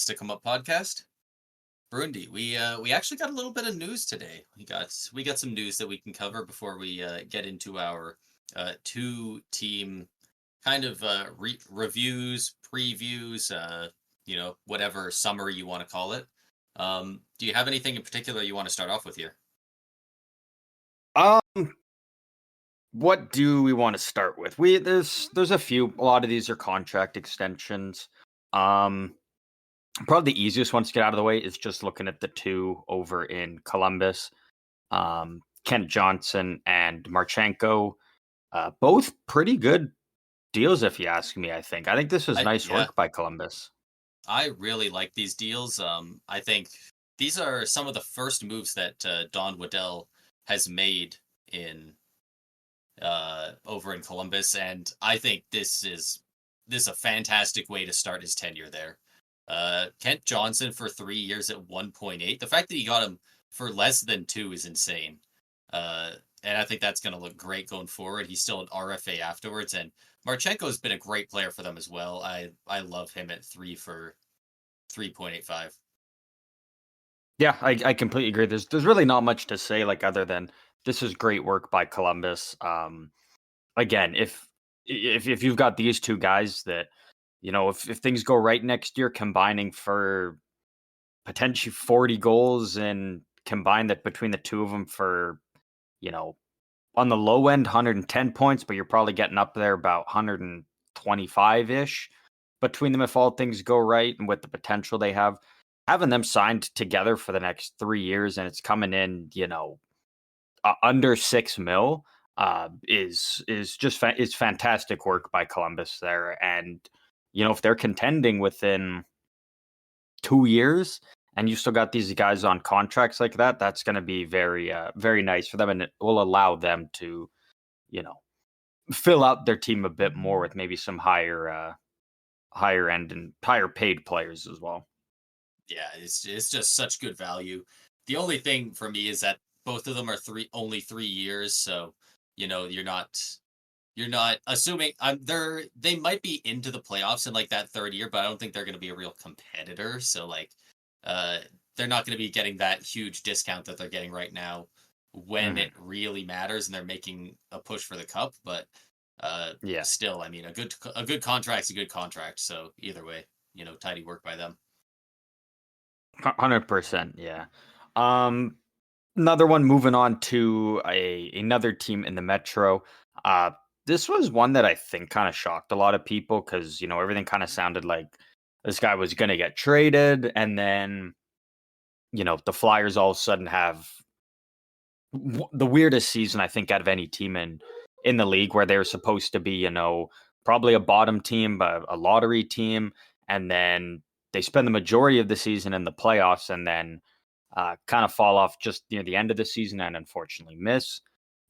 Stick 'em Up podcast. Burundi, we actually got a little bit of news today. We got some news that we can cover before we get into our two team kind of reviews, previews, whatever summary you want to call it. Do you have anything in particular you want to start off with here? Um, what do we want to start with? There's a few. A lot of these are contract extensions. Um, Probably the easiest one to get out of the way is just looking at the two over in Columbus. Kent Johnson and Marchenko, both pretty good deals, if you ask me. I think this is I nice Yeah, work by Columbus. I really like these deals. I think these are some of the first moves that Don Waddell has made in over in Columbus, and I think this is a fantastic way to start his tenure there. Kent Johnson for 3 years at 1.8. The fact that he got him for less than two is insane. Uh, and I think that's going to look great going forward. He's still an RFA afterwards, and Marchenko has been a great player for them as well. I love him at 3.85. Yeah, I completely agree. There's really not much to say, like other than this is great work by Columbus. Again, if you've got these two guys that if things go right next year, combining for potentially 40 goals and combine that between the two of them for you know on the low end 110 points, but you're probably getting up there about 125 ish between them if all things go right, and with the potential they have, having them signed together for the next 3 years and it's coming in under 6 mil is fantastic work by Columbus there. And if they're contending within 2 years and you still got these guys on contracts like that, that's going to be very nice for them, and it will allow them to you know fill out their team a bit more with maybe some higher end and higher paid players as well. Yeah, it's just such good value. The only thing for me is that both of them are only 3 years, so you're not assuming they might be into the playoffs in like that third year, but I don't think they're going to be a real competitor. So like, uh, they're not going to be getting that huge discount that they're getting right now when Hmm. it really matters and they're making a push for the cup. But Yeah, still, I mean, a good contract's a good contract. So either way, tidy work by them. 100%. Yeah. Um, Another one, moving on to another team in the Metro. Uh, this was one that I think kind of shocked a lot of people because everything kind of sounded like this guy was going to get traded, and then the Flyers all of a sudden have the weirdest season I think out of any team in the league, where they were supposed to be probably a bottom team, but a lottery team, and then they spend the majority of the season in the playoffs, and then kind of fall off just near the end of the season and unfortunately miss.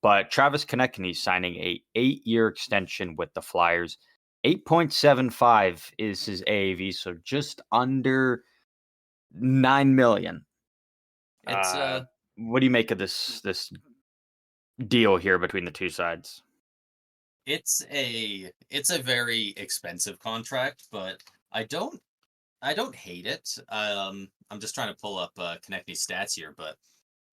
But Travis Konechny signing a 8-year extension with the Flyers. 8.75 is his AAV, so just under 9 million. It's Uh, what do you make of this deal here between the two sides? it's a very expensive contract, but I don't I don't hate it. I'm just trying to pull up Konechny's stats here, but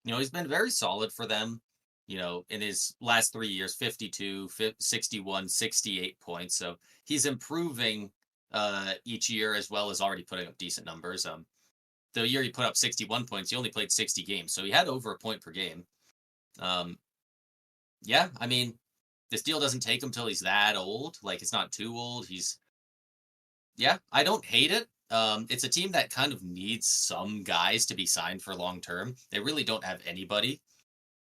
he's been very solid for them. In his last 3 years, 52, 61, 68 points. So he's improving each year as well as already putting up decent numbers. The year he put up 61 points, he only played 60 games, so he had over a point per game. Um, yeah, I mean, this deal doesn't take him till he's that old. Like, it's not too old. Yeah, I don't hate it. It's a team that kind of needs some guys to be signed for long term. They really don't have anybody,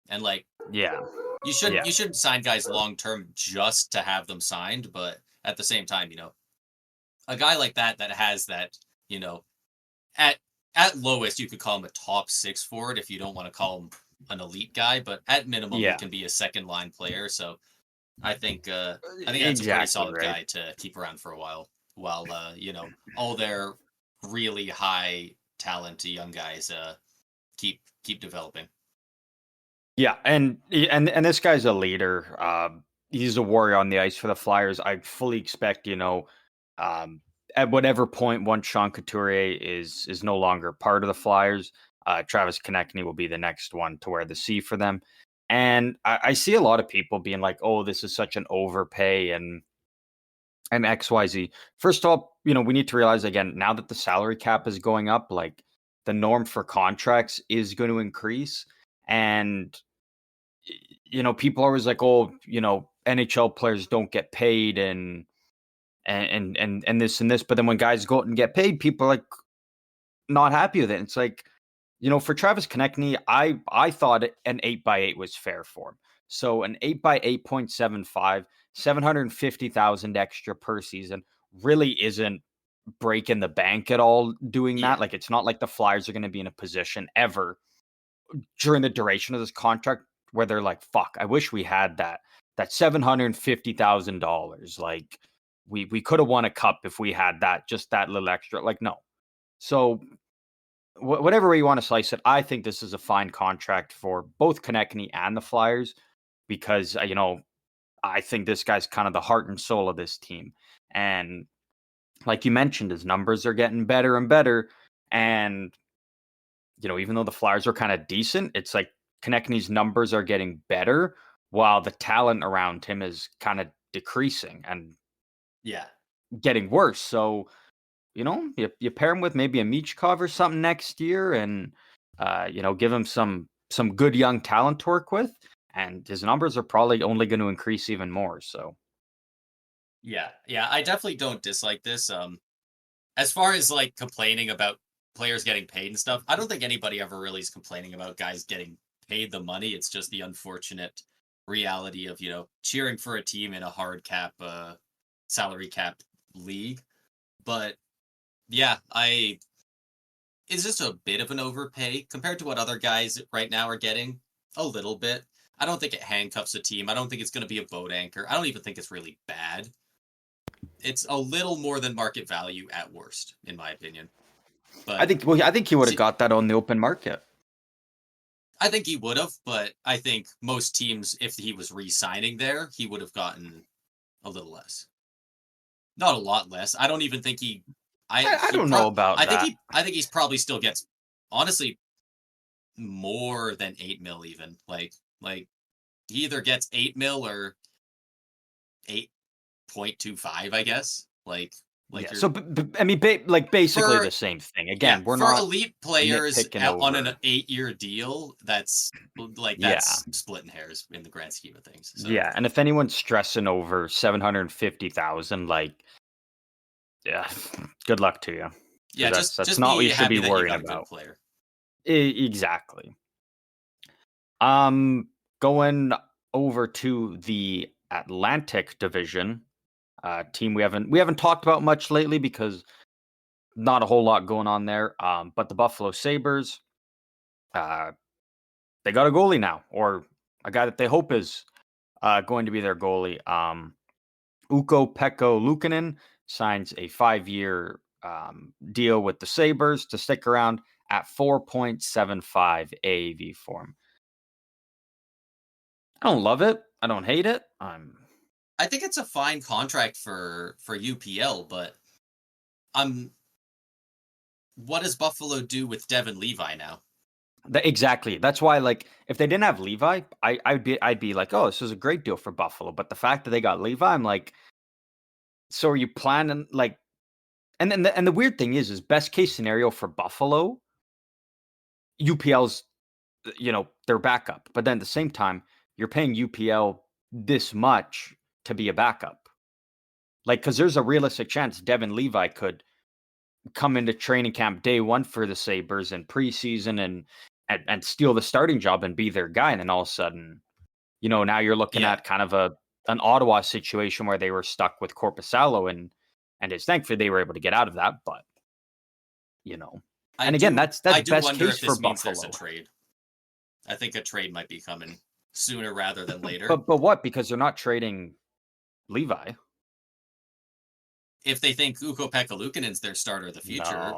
and like Yeah, you shouldn't yeah, you shouldn't sign guys long term just to have them signed. But at the same time, a guy like that has that, you know, at at lowest you could call him a top six forward if you don't want to call him an elite guy, but at minimum he yeah. can be a second line player. So I think that's a pretty Exactly solid right. guy to keep around for a while all their really high talent young guys keep developing. Yeah, and this guy's a leader. He's a warrior on the ice for the Flyers. I fully expect, um, at whatever point once Sean Couturier is no longer part of the Flyers, Travis Konechny will be the next one to wear the C for them. And I see a lot of people being like, "Oh, this is such an overpay," and XYZ. First off, we need to realize again, now that the salary cap is going up, like the norm for contracts is going to increase. And people are always like, oh, NHL players don't get paid and this and this. But then when guys go out and get paid, people are like not happy with it. It's like, for Travis Konechny, I thought an 8x8 was fair for him. So an 8x8.75, 750,000 extra per season really isn't breaking the bank at all doing that. Yeah. Like, it's not like the Flyers are going to be in a position ever during the duration of this contract where they're like, fuck, I wish we had that $750,000. Like, we could have won a cup if we had that, just that little extra. Like, no. So whatever way you want to slice it, I think this is a fine contract for both Konechny and the Flyers because, I think this guy's kind of the heart and soul of this team. And like you mentioned, his numbers are getting better and better. And, even though the Flyers are kind of decent, it's like Konechny's numbers are getting better while the talent around him is kind of decreasing and Yeah. getting worse. So, you pair him with maybe a Michkov or something next year and, give him some good young talent to work with. And his numbers are probably only going to increase even more. So, Yeah. Yeah. I definitely don't dislike this. As far as like complaining about players getting paid and stuff, I don't think anybody ever really is complaining about guys getting paid the money. It's just the unfortunate reality of, cheering for a team in a hard cap, salary cap league. But yeah, is this a bit of an overpay compared to what other guys right now are getting? A little bit. I don't think it handcuffs a team. I don't think it's going to be a boat anchor. I don't even think it's really bad. It's a little more than market value at worst, in my opinion. I But think he would have got that on the open market. I think he would have, but I think most teams, if he was re-signing there, he would have gotten a little less. Not a lot less. I don't even think he. I don't know about that. I think he's probably still gets, honestly, more than 8 mil even. Like he either gets 8 mil or 8.25, I guess. Yeah. So, I mean, basically the same thing. Again, we're for not elite players nitpicking on over. an 8-year deal. That's splitting hairs in the grand scheme of things. So. Yeah, and if anyone's stressing over 750,000, yeah, good luck to you. Yeah, that's not what you should be worrying about. Player. Exactly. Going over to the Atlantic Division, team we haven't talked about much lately because not a whole lot going on there. But the Buffalo Sabres, they got a goalie now, or a guy that they hope is going to be their goalie. Ukko-Pekka Luukkonen signs a 5-year deal with the Sabres to stick around at 4.75 AAV for him. I don't love it. I don't hate it. I think it's a fine contract for UPL, but what does Buffalo do with Devin Levi now? Exactly. That's why, if they didn't have Levi, I'd be like, oh, this is a great deal for Buffalo. But the fact that they got Levi, I'm like, so are you planning and the weird thing is best case scenario for Buffalo, UPL's, their backup. But then at the same time, you're paying UPL this much to be a backup. Because there's a realistic chance Devin Levi could come into training camp day one for the Sabres in preseason and steal the starting job and be their guy. And then all of a sudden, now you're looking at kind of an Ottawa situation where they were stuck with Korpisalo and it's thankfully they were able to get out of that. But, that's best case for Buffalo. There's a trade. I think a trade might be coming sooner rather than later. But what? Because they're not trading Levi. If they think Ukko-Pekka Luukkonen's their starter of the future.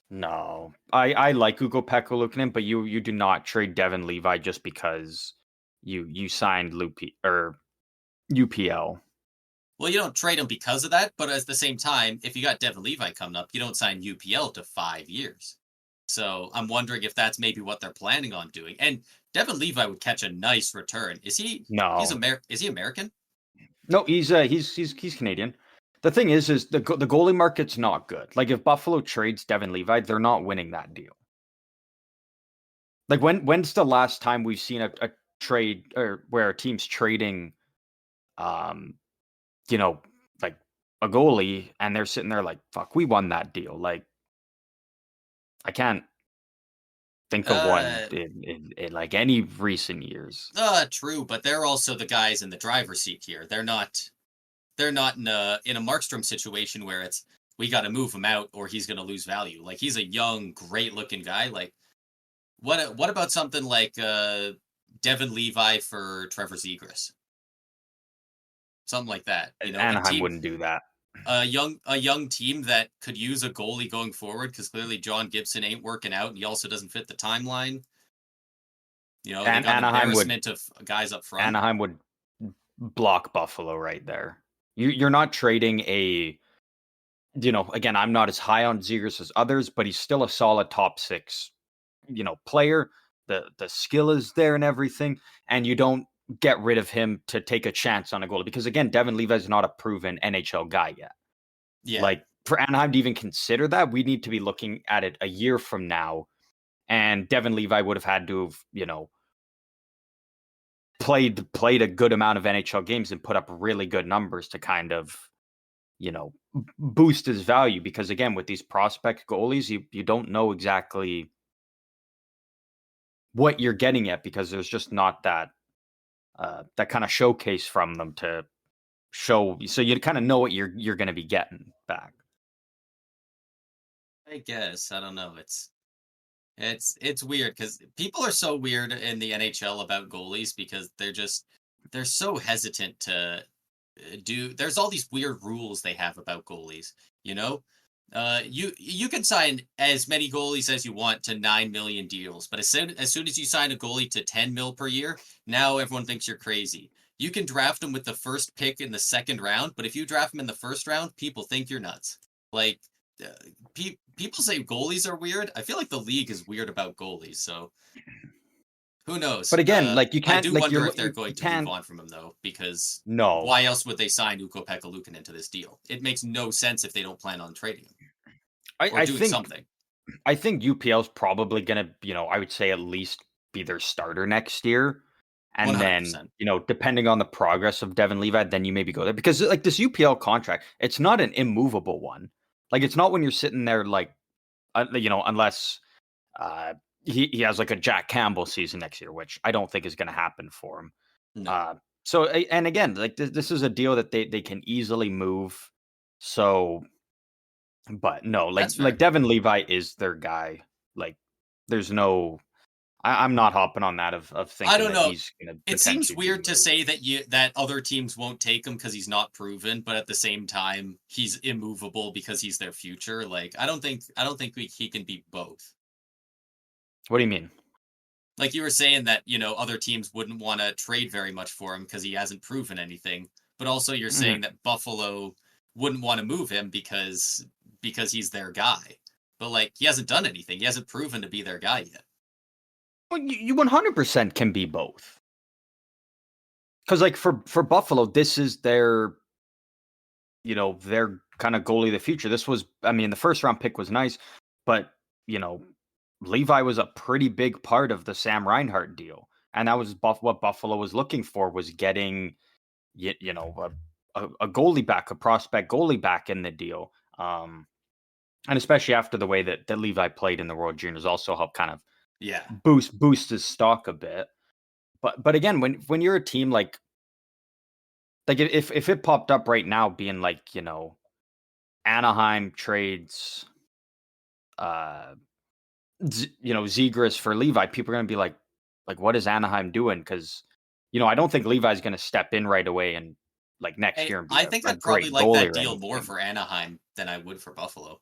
No. I like Ukko-Pekka Luukkonen, but you do not trade Devin Levi just because you signed UPL. Well, you don't trade him because of that, but at the same time, if you got Devin Levi coming up, you don't sign UPL to 5 years. So I'm wondering if that's maybe what they're planning on doing. And Devin Levi would catch a nice return. Is he? No, Is he American? no, he's Canadian. The thing is the goalie market's not good. Like if Buffalo trades Devin Levi, they're not winning that deal. Like when's the last time we've seen a trade or where a team's trading, um, you know, like a goalie and they're sitting there like, fuck, we won that deal. Like I can't think of one Uh, in like any recent years. True, but they're also the guys in the driver's seat here. They're not in a Markstrom situation where it's we got to move him out or he's going to lose value. Like he's a young, great looking guy. Like what about something like Devin Levi for Trevor Zegras? Something like that. You know, a Anaheim team wouldn't do that. a young team that could use a goalie going forward because clearly John Gibson ain't working out and he also doesn't fit the timeline. You know, they And got embarrassment of guys up front. Anaheim would block Buffalo right there. You're not trading a, again, I'm not as high on Zegers as others, but he's still a solid top six, player. The skill is there and everything, and you don't get rid of him to take a chance on a goalie because again, Devin Levi is not a proven NHL guy yet. Yeah. Like for Anaheim to even consider that, we need to be looking at it a year from now, and Devin Levi would have had to have, played a good amount of NHL games and put up really good numbers to kind of, boost his value because again, with these prospect goalies, you don't know exactly what you're getting at because there's just not that that kind of showcase from them to show, so you kind of know what you're going to be getting back. I guess. I don't know. It's weird because people are so weird in the NHL about goalies because they're so hesitant to do. There's all these weird rules they have about goalies. You know, you can sign as many goalies as you want to 9 million deals, but as soon as you sign a goalie to 10 mil per year, now everyone thinks you're crazy. You can draft them with the first pick in the second round, but if you draft them in the first round, people think you're nuts. Like uh, people say goalies are weird. I feel like the league is weird about goalies. So who knows? But again, like you I can't, do like wonder you're if they're going you to move can't. on from him though, because No, why else would they sign Ukko-Pekka Luukkonen into this deal? It makes no sense if they don't plan on trading him I, or I doing think something. I think UPL's probably gonna, I would say at least be their starter next year. One And hundred then, percent. depending on the progress of Devin Levi, then you maybe go there. Because like this UPL contract, it's not an immovable one. Like it's not when you're sitting there like unless uh he has like a Jack Campbell season next year, which I don't think is gonna happen for him. No, Uh and again, like this is a deal that they can easily move. So but no, that's like fair. Devin Levi is their guy. Like there's no, I'm not hopping on that of I thinking don't that know. he's gonna It seems potentially be weird to moved. say that other teams won't take him because he's not proven, but at the same time, he's immovable because he's their future. Like I don't think he can be both. What do you mean? Like you were saying that other teams wouldn't want to trade very much for him because he hasn't proven anything, but also you're Mhm. saying that Buffalo wouldn't want to move him because he's their guy. But like he hasn't done anything. He hasn't proven to be their guy yet. Well, you 100% can be both. Because like for Buffalo, this is their kind of goalie of the future. This was, I mean, the first round pick was nice, but you know, Levi was a pretty big part of the Sam Reinhart deal, and that was what Buffalo was looking for, was getting a goalie back, a prospect goalie back in the deal. And especially after the way that Levi played in the World Juniors also helped kind of Yeah. boost his stock a bit. But again, when you're a team like if it popped up right now being like, Anaheim trades uh Zegras for Levi, people are gonna be like what is Anaheim doing? Because I don't think Levi's gonna step in right away and like next Hey, year and be I a, think a I'd probably great like goalie that or deal more anything. for Anaheim than I would for Buffalo.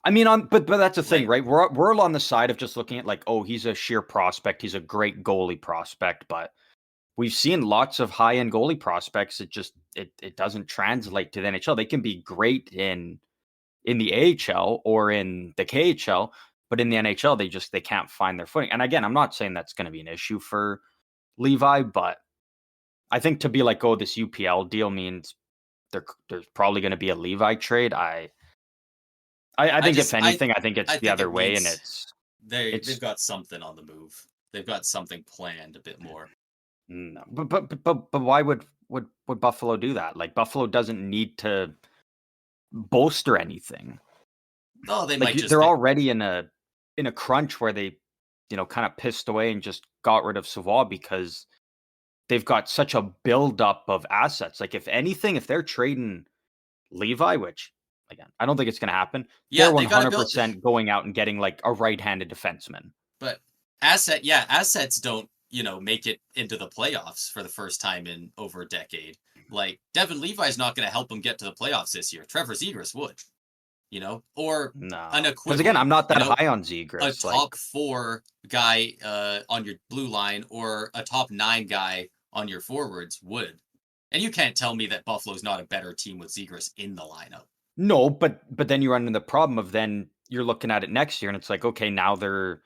I mean, but that's the thing, Like, right? We're all on the side of just looking at like, oh, he's a sheer prospect, he's a great goalie prospect, but we've seen lots of high-end goalie prospects. It doesn't translate to the NHL. They can be great in the AHL or in the KHL, but in the NHL, they can't find their footing. And again, I'm not saying that's going to be an issue for Levi, but I think to be like, oh, this UPL deal means there's probably going to be a Levi trade. I I think if just anything, I think I it's the think other it way, and means they've it's got something on the move. They've got something planned a bit more. no, but why would Buffalo do that? Like Buffalo doesn't need to bolster anything. Oh, they Like might just they're think. already in a crunch where they, kind of pissed away and just got rid of Savoie because they've got such a buildup of assets. Like if anything, if they're trading Levi, which again, I don't think it's going to happen, they're Yeah, they got to build. 100% going out and getting like a right-handed defenseman. But assets don't, make it into the playoffs for the first time in over a decade. Like Devin Levi's not going to help them get to the playoffs this year. Trevor Zegras would, or an No, because again, I'm equivalent, not that high on a Zegras. Like, top four guy on your blue line or a top nine guy on your forwards would. And you can't tell me that Buffalo's not a better team with Zegras in the lineup. no, but then you run into the problem of then you're looking at it next year, and it's like, okay, now they're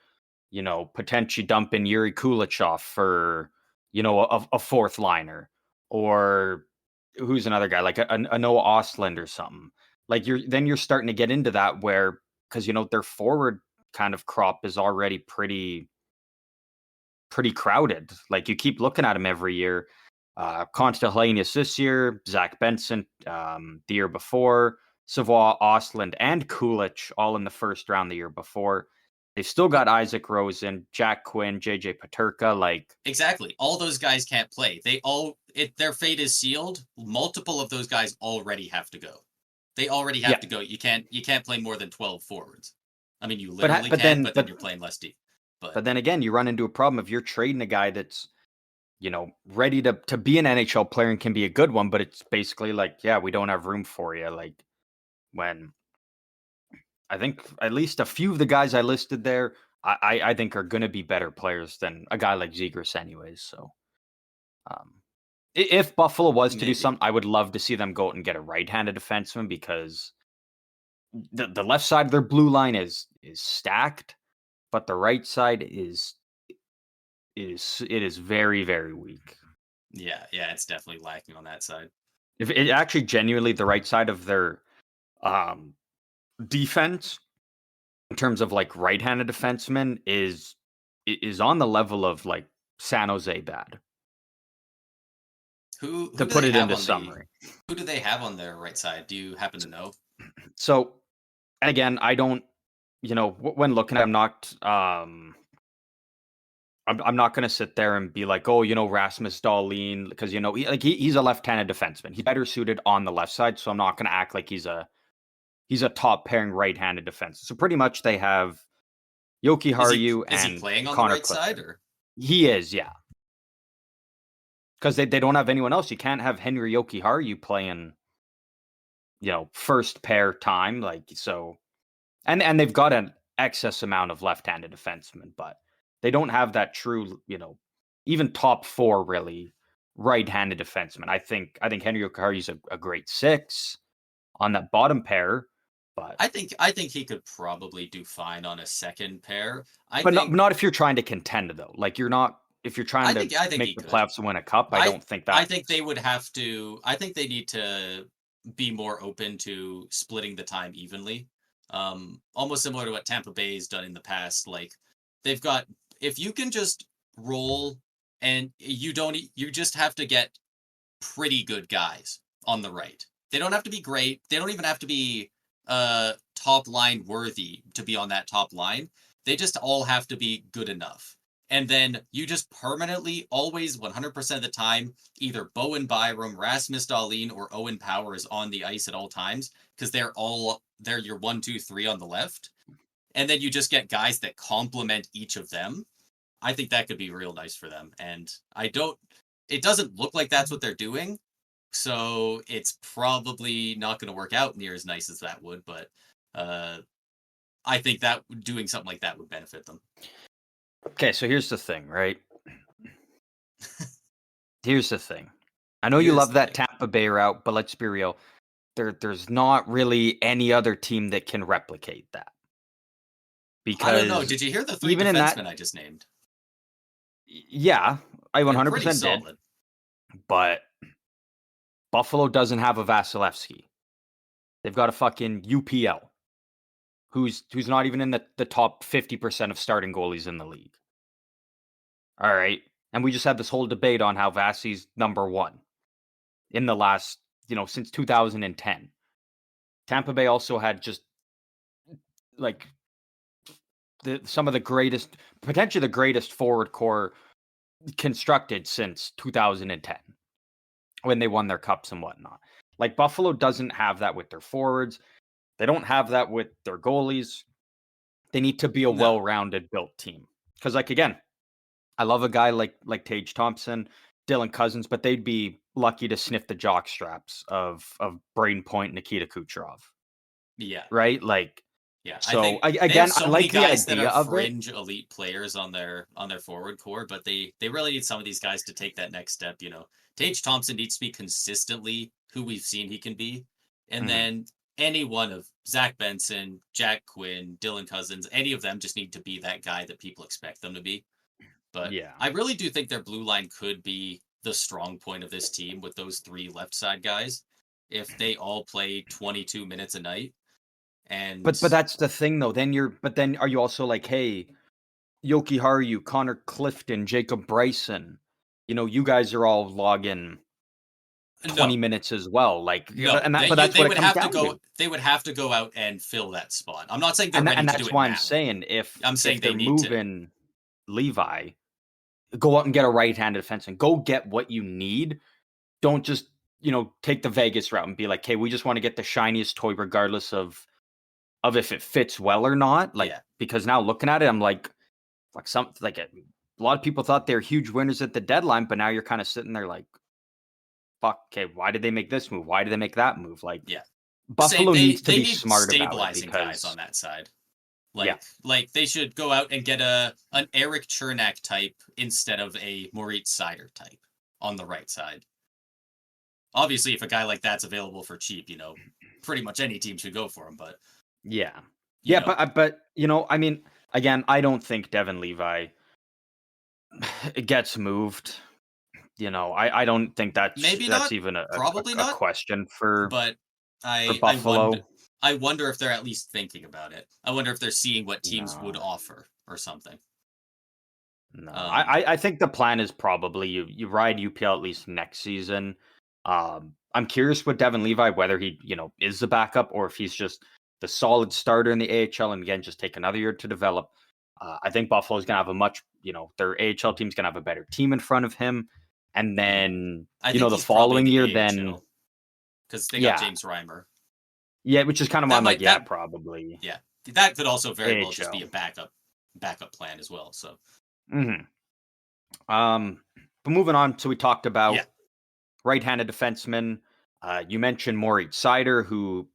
potentially dumping Yuri Kulichov for a fourth liner, or who's another guy like a Noah Ostland or something. Like you're starting to get into that where because their forward kind of crop is already pretty crowded. Like you keep looking at them every year. Constant Hellenius this year, Zach Benson the year before, Savoie, Ostland, and Kulich all in the first round the year before. They've still got Isaac Rosen, Jack Quinn, JJ Paterka. Like, Exactly. All those guys can't play. Their fate is sealed. Multiple of those guys already have to go. They already yeah, have to go. You can't play more than 12 forwards. I mean, you but literally but can, then but then you're playing less deep. But but then again, you run into a problem if you're trading a guy that's ready to be an NHL player and can be a good one, but it's basically like, yeah, we don't have room for you. Like when I think at least a few of the guys I listed there, I think are going to be better players than a guy like Zegras, anyways. So, um, if Buffalo was to do maybe. something, I would love to see them go out and get a right-handed defenseman because the left side of their blue line is stacked, but the right side is very very weak. Yeah, yeah, it's definitely lacking on that side. If it actually genuinely the right side of their um, defense in terms of like right-handed defensemen is on the level of like San Jose bad. Who To do put they it have into on the summary. who do they have on their right side? Do you happen to know? So and again, I don't, when looking at, I'm not going to sit there and be like, oh, Rasmus Dahlin, because he's a left-handed defenseman. He's better suited on the left side, so I'm not going to act like he's a top pairing right-handed defense. So pretty much they have Yoki Is he Haru is he and playing on the Connor right side Clifton. or He is, yeah. Because they don't have anyone else. You can't have Henry Yoki Haru playing, first pair time. Like, so and they've got an excess amount of left-handed defensemen, but they don't have that true, even top four really right-handed defenseman. I think Henry Yoki Haru's a great six on that bottom pair, but I think he could probably do fine on a second pair. I but not think not if you're trying to contend though. Like you're not if you're trying I to think I think make he the could. playoffs and win a cup. I I don't think I think they that's would have to. I think they need to be more open to splitting the time evenly. Almost similar to what Tampa Bay's done in the past. Like they've got if you can just roll and you just have to get pretty good guys on the right. They don't have to be great. They don't even have to be top line worthy to be on that top line. They just all have to be good enough. And then you just permanently, always 100% of the time, either Bowen Byram, Rasmus Dahlin, or Owen Power is on the ice at all times because they're your 1, 2, 3 on the left. And then you just get guys that complement each of them. I think that could be real nice for them. And it doesn't look like that's what they're doing. So it's probably not going to work out near as nice as that would. But uh, I think that doing something like that would benefit them. okay. So here's the thing, right? Here's the thing. I know you Here's love the that thing. Tampa Bay route, but let's be real. There's not really any other team that can replicate that. I don't know. Because Did you hear the three even in defensemen that, I just named? yeah, I They're pretty 100% did. solid. But Buffalo doesn't have a Vasilevsky. They've got a fucking UPL who's not even in the top 50% of starting goalies in the league. All right. And we just had this whole debate on how Vasi's number one in the last, since 2010. Tampa Bay also had just like some of the greatest, potentially the greatest forward core constructed since 2010 when they won their cups and whatnot. Like Buffalo doesn't have that with their forwards. They don't have that with their goalies. They need to be a No. well-rounded built team. Because like again, I love a guy like Tage Thompson, Dylan Cousins, but they'd be lucky to sniff the jock straps of Braden Point, Nikita Kucherov, Yeah. right? Like, Yeah. I so think they have again, I so many like the guys that idea are of it. fringe elite players on their forward core, but they really need some of these guys to take that next step. Tage Thompson needs to be consistently who we've seen he can be. And Mhm. then any one of Zach Benson, Jack Quinn, Dylan Cousins, any of them just need to be that guy that people expect them to be. But Yeah. I really do think their blue line could be the strong point of this team with those three left side guys if they all play 22 minutes a night. And But that's the thing though. Then are you also like, hey, Yoki Haru, Connor Clifton, Jacob Bryson, you guys are all logging 20 no, minutes as well. Like, no, but that's they what it would comes have to down go. to. They would have to go out and fill that spot. I'm not saying they're ready And to do that's it why I'm now. saying I'm if saying they're they need to. moving Levi, go out and get a right-handed defenseman. Go get what you need. Don't just, take the Vegas route and be like, hey, we just want to get the shiniest toy regardless of if it fits well or not. Like, Yeah, because now looking at it, I'm like a lot of people thought they're huge winners at the deadline, but now you're kind of sitting there like, fuck, okay, why did they make this move? Why did they make that move? Like, yeah. Same. Buffalo They needs to they be need smart about it stabilizing guys on because, that side. yeah, Like they should go out and get an Eric Chernak type instead of a Moritz Seider type on the right side. Obviously, if a guy like that's available for cheap, pretty much any team should go for him. But yeah, you yeah, know, but I mean, again, I don't think Devin Levi gets moved. I don't think maybe that's not, even probably a not. question for But I wonder. Buffalo. I wonder if they're at least thinking about it. I wonder if they're seeing what teams would No, offer or something. no. Um, I think the plan is probably you ride UPL at least next season. I'm curious with Devin Levi whether he is the backup or if he's just the solid starter in the AHL and again just take another year to develop. I think Buffalo's gonna have a much their AHL team's gonna have a better team in front of him, and then I think the he's probably following the year then AHL because they got yeah James Reimer. yeah, which is kind of why That I'm like might yeah that probably Yeah, that could also very well just be AHL. a backup plan as well. So Hmm. But moving on, so we talked yeah, about right-handed defenseman. You mentioned Moritz Seider, who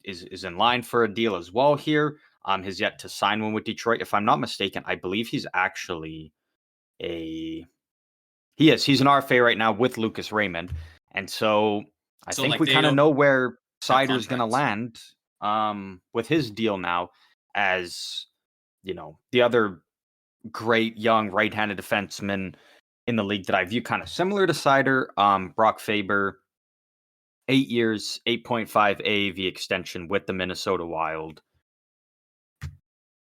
is in line for a deal as well here. Has yet to sign one with Detroit. If I'm not mistaken, I believe he's actually a he is. He's an RFA right now with Lucas Raymond. And so I so think like we they kind of don't know where have Sider's gonna contracts. land with his deal now as the other great young right-handed defenseman in the league that I view kind of similar to Sider, Brock Faber, 8 years, 8.5 AAV extension with the Minnesota Wild.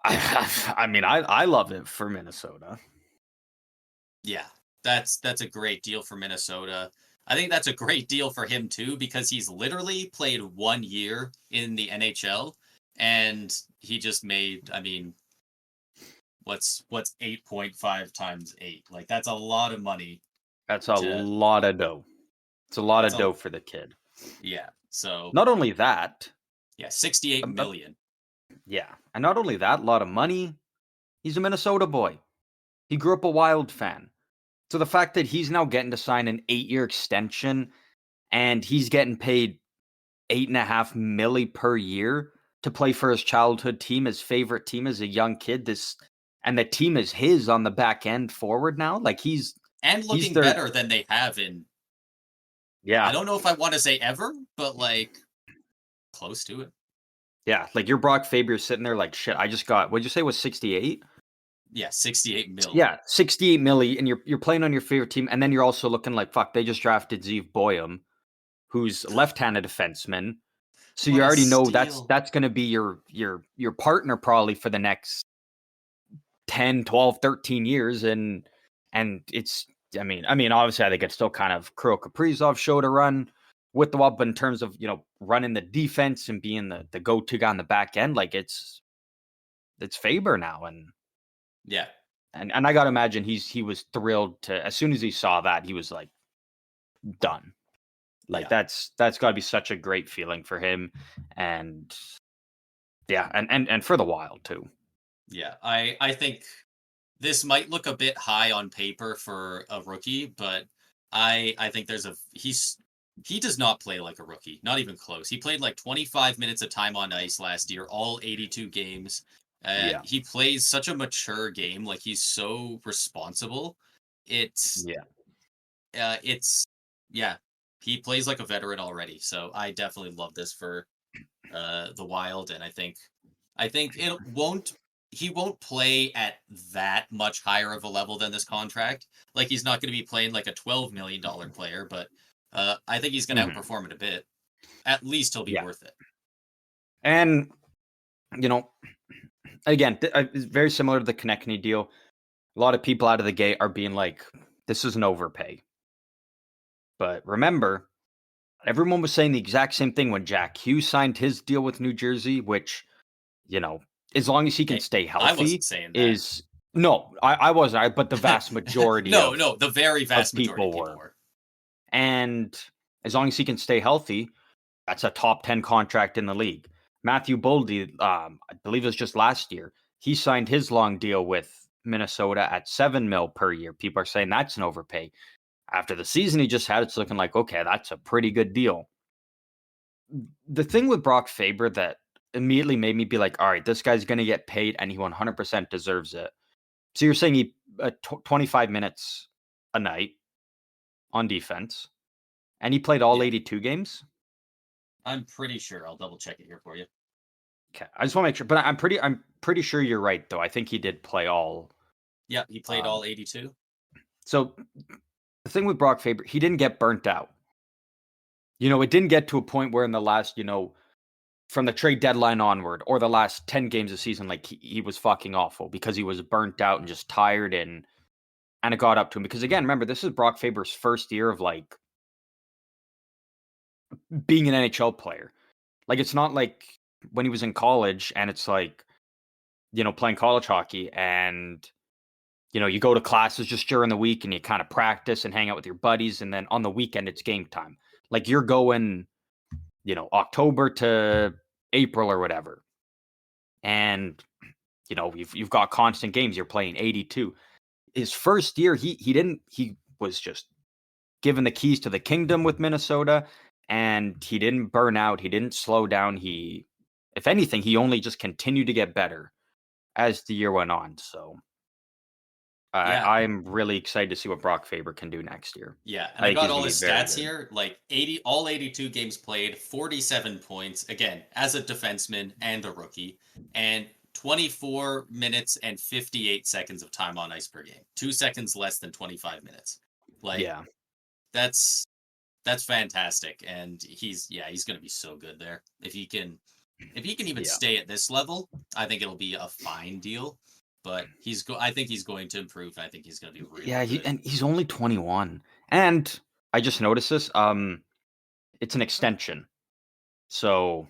I mean, I love it for Minnesota. Yeah, that's a great deal for Minnesota. I think that's a great deal for him too because he's literally played 1 year in the NHL and he just made. I mean, what's 8.5 times 8? Like that's a lot of money That's a to. lot of dough. It's a lot That's of a dough for the kid. Yeah. So Not only that, yeah, 68 um, million. yeah, and not only that, a lot of money. He's a Minnesota boy. He grew up a Wild fan. So the fact that he's now getting to sign an 8-year extension and he's getting paid 8.5 million per year to play for his childhood team, his favorite team as a young kid. And the team is his on the back end forward now. Like and He's looking their better than they have in. yeah. I don't know if I want to say ever, but like close to it. Yeah, like your Brock Faber sitting there like shit. I just got what'd you say was 68? Yeah, 68 mil. Yeah, 68 milli, and you're playing on your favorite team, and then you're also looking like fuck. They just drafted Zeev Boyum, who's a left-handed defenseman. So you What a already know that's steal. going to be your partner probably for the next 10, 12, 13 years, and it's I mean obviously I think it's still kind of Kirill Kaprizov show to run with the wall, but in terms of running the defense and being the go-to guy on the back end, like it's Faber now, Yeah. and I gotta imagine he was thrilled to as soon as he saw that he was like done. Like Yeah. that's got to be such a great feeling for him, and yeah, and for the Wild too. Yeah. I think this might look a bit high on paper for a rookie, but I think he does not play like a rookie, not even close. He played like 25 minutes of time on ice last year, all 82 games. Yeah, He plays such a mature game, like he's so responsible. It's yeah, it's yeah, he plays like a veteran already. So I definitely love this for the Wild, and I think it won't. He won't play at that much higher of a level than this contract. Like he's not going to be playing like a $12 million player, but I think he's going to hmm outperform it a bit. At least he'll be yeah, worth it. and you know, again, it's very similar to the Konechny deal. A lot of people out of the gate are being like, "This is an overpay," but remember, everyone was saying the exact same thing when Jack Hughes signed his deal with New Jersey, which you know, as long as he can Hey, stay I wasn't healthy, saying that. is no, I wasn't, but the vast majority No, of no, the very vast majority of people people were. were. And as long as he can stay healthy, that's a top 10 contract in the league. Matthew Boldy, I believe it was just last year, he signed his long deal with Minnesota at 7 mil per year. People are saying that's an overpay. After the season he just had, it's looking like, okay, that's a pretty good deal. The thing with Brock Faber that immediately made me be like, all right, this guy's going to get paid and he 100% deserves it. So you're saying he 25 minutes a night on defense and he played all Yeah, 82 games? I'm pretty sure. I'll double check it here for you. Okay, I just want to make sure, but I'm pretty sure you're right though. I think he did play all. Yeah, he played Um, all 82. so the thing with Brock Faber, he didn't get burnt out. It didn't get to a point where in the last, from the trade deadline onward, or the last 10 games of season, like he was fucking awful because he was burnt out and just tired, and it got up to him. Because again, remember, this is Brock Faber's first year of like being an NHL player. Like it's not like when he was in college and it's like, playing college hockey and you go to classes just during the week and you kind of practice and hang out with your buddies. And then on the weekend, it's game time. Like you're going, October to April or whatever. And, you've got constant games. You're playing 82. His first year, he was just given the keys to the kingdom with Minnesota and he didn't burn out. He didn't slow down. If anything, he only just continued to get better as the year went on. So Yeah, I'm really excited to see what Brock Faber can do next year. yeah, and I I think got he's all gonna be his very stats good. here. Like 82 games played, 47 points. Again, as a defenseman and a rookie, and 24 minutes and 58 seconds of time on ice per game. 2 seconds less than 25 minutes. Like Yeah, that's that's fantastic, and he's going to be so good there. If he can even yeah, stay at this level, I think it'll be a fine deal. But I think he's going to improve. And I think he's going to be really yeah. good. And he's only 21, and I just noticed this. It's an extension, so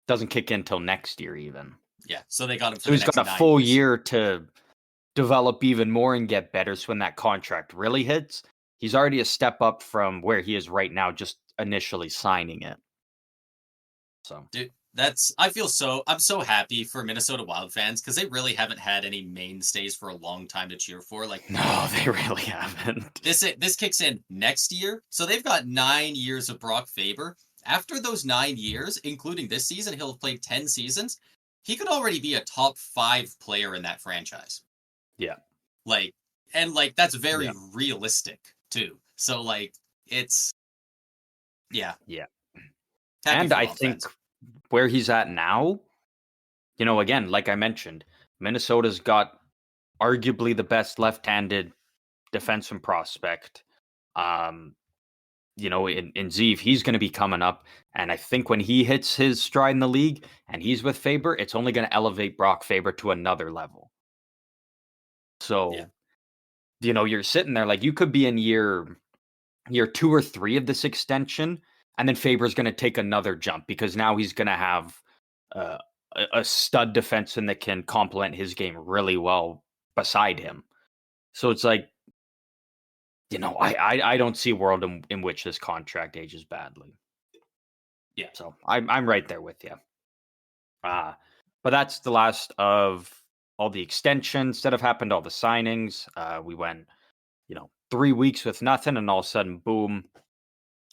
doesn't kick in till next year even. Yeah, so they got him for So the he's got next a nine full years. year to develop even more and get better. So when that contract really hits, he's already a step up from where he is right now, just initially signing it. So Dude, I'm so happy for Minnesota Wild fans because they really haven't had any mainstays for a long time to cheer for. Like no, they really haven't. this kicks in next year, so they've got 9 years of Brock Faber. After those 9 years, including this season, he'll have played 10 seasons. He could already be a top 5 player in that franchise. Yeah. Like and like that's very Yeah. realistic too. So like it's yeah, Yeah. happy And for I Bob think fans. where he's at now, again, like I mentioned, Minnesota's got arguably the best left-handed defenseman prospect. Um, in Zeev, he's going to be coming up. And I think when he hits his stride in the league and he's with Faber, it's only going to elevate Brock Faber to another level. Yeah, So, you're sitting there like you could be in year 2 or 3 of this extension, and then Faber's going to take another jump because now he's going to have uh, a stud defenseman that can complement his game really well beside him. So it's like, I don't see a world in which this contract ages badly. yeah. So I'm right there with you. But that's the last of all the extensions that have happened, all the signings. We went, 3 weeks with nothing, and all of a sudden, boom,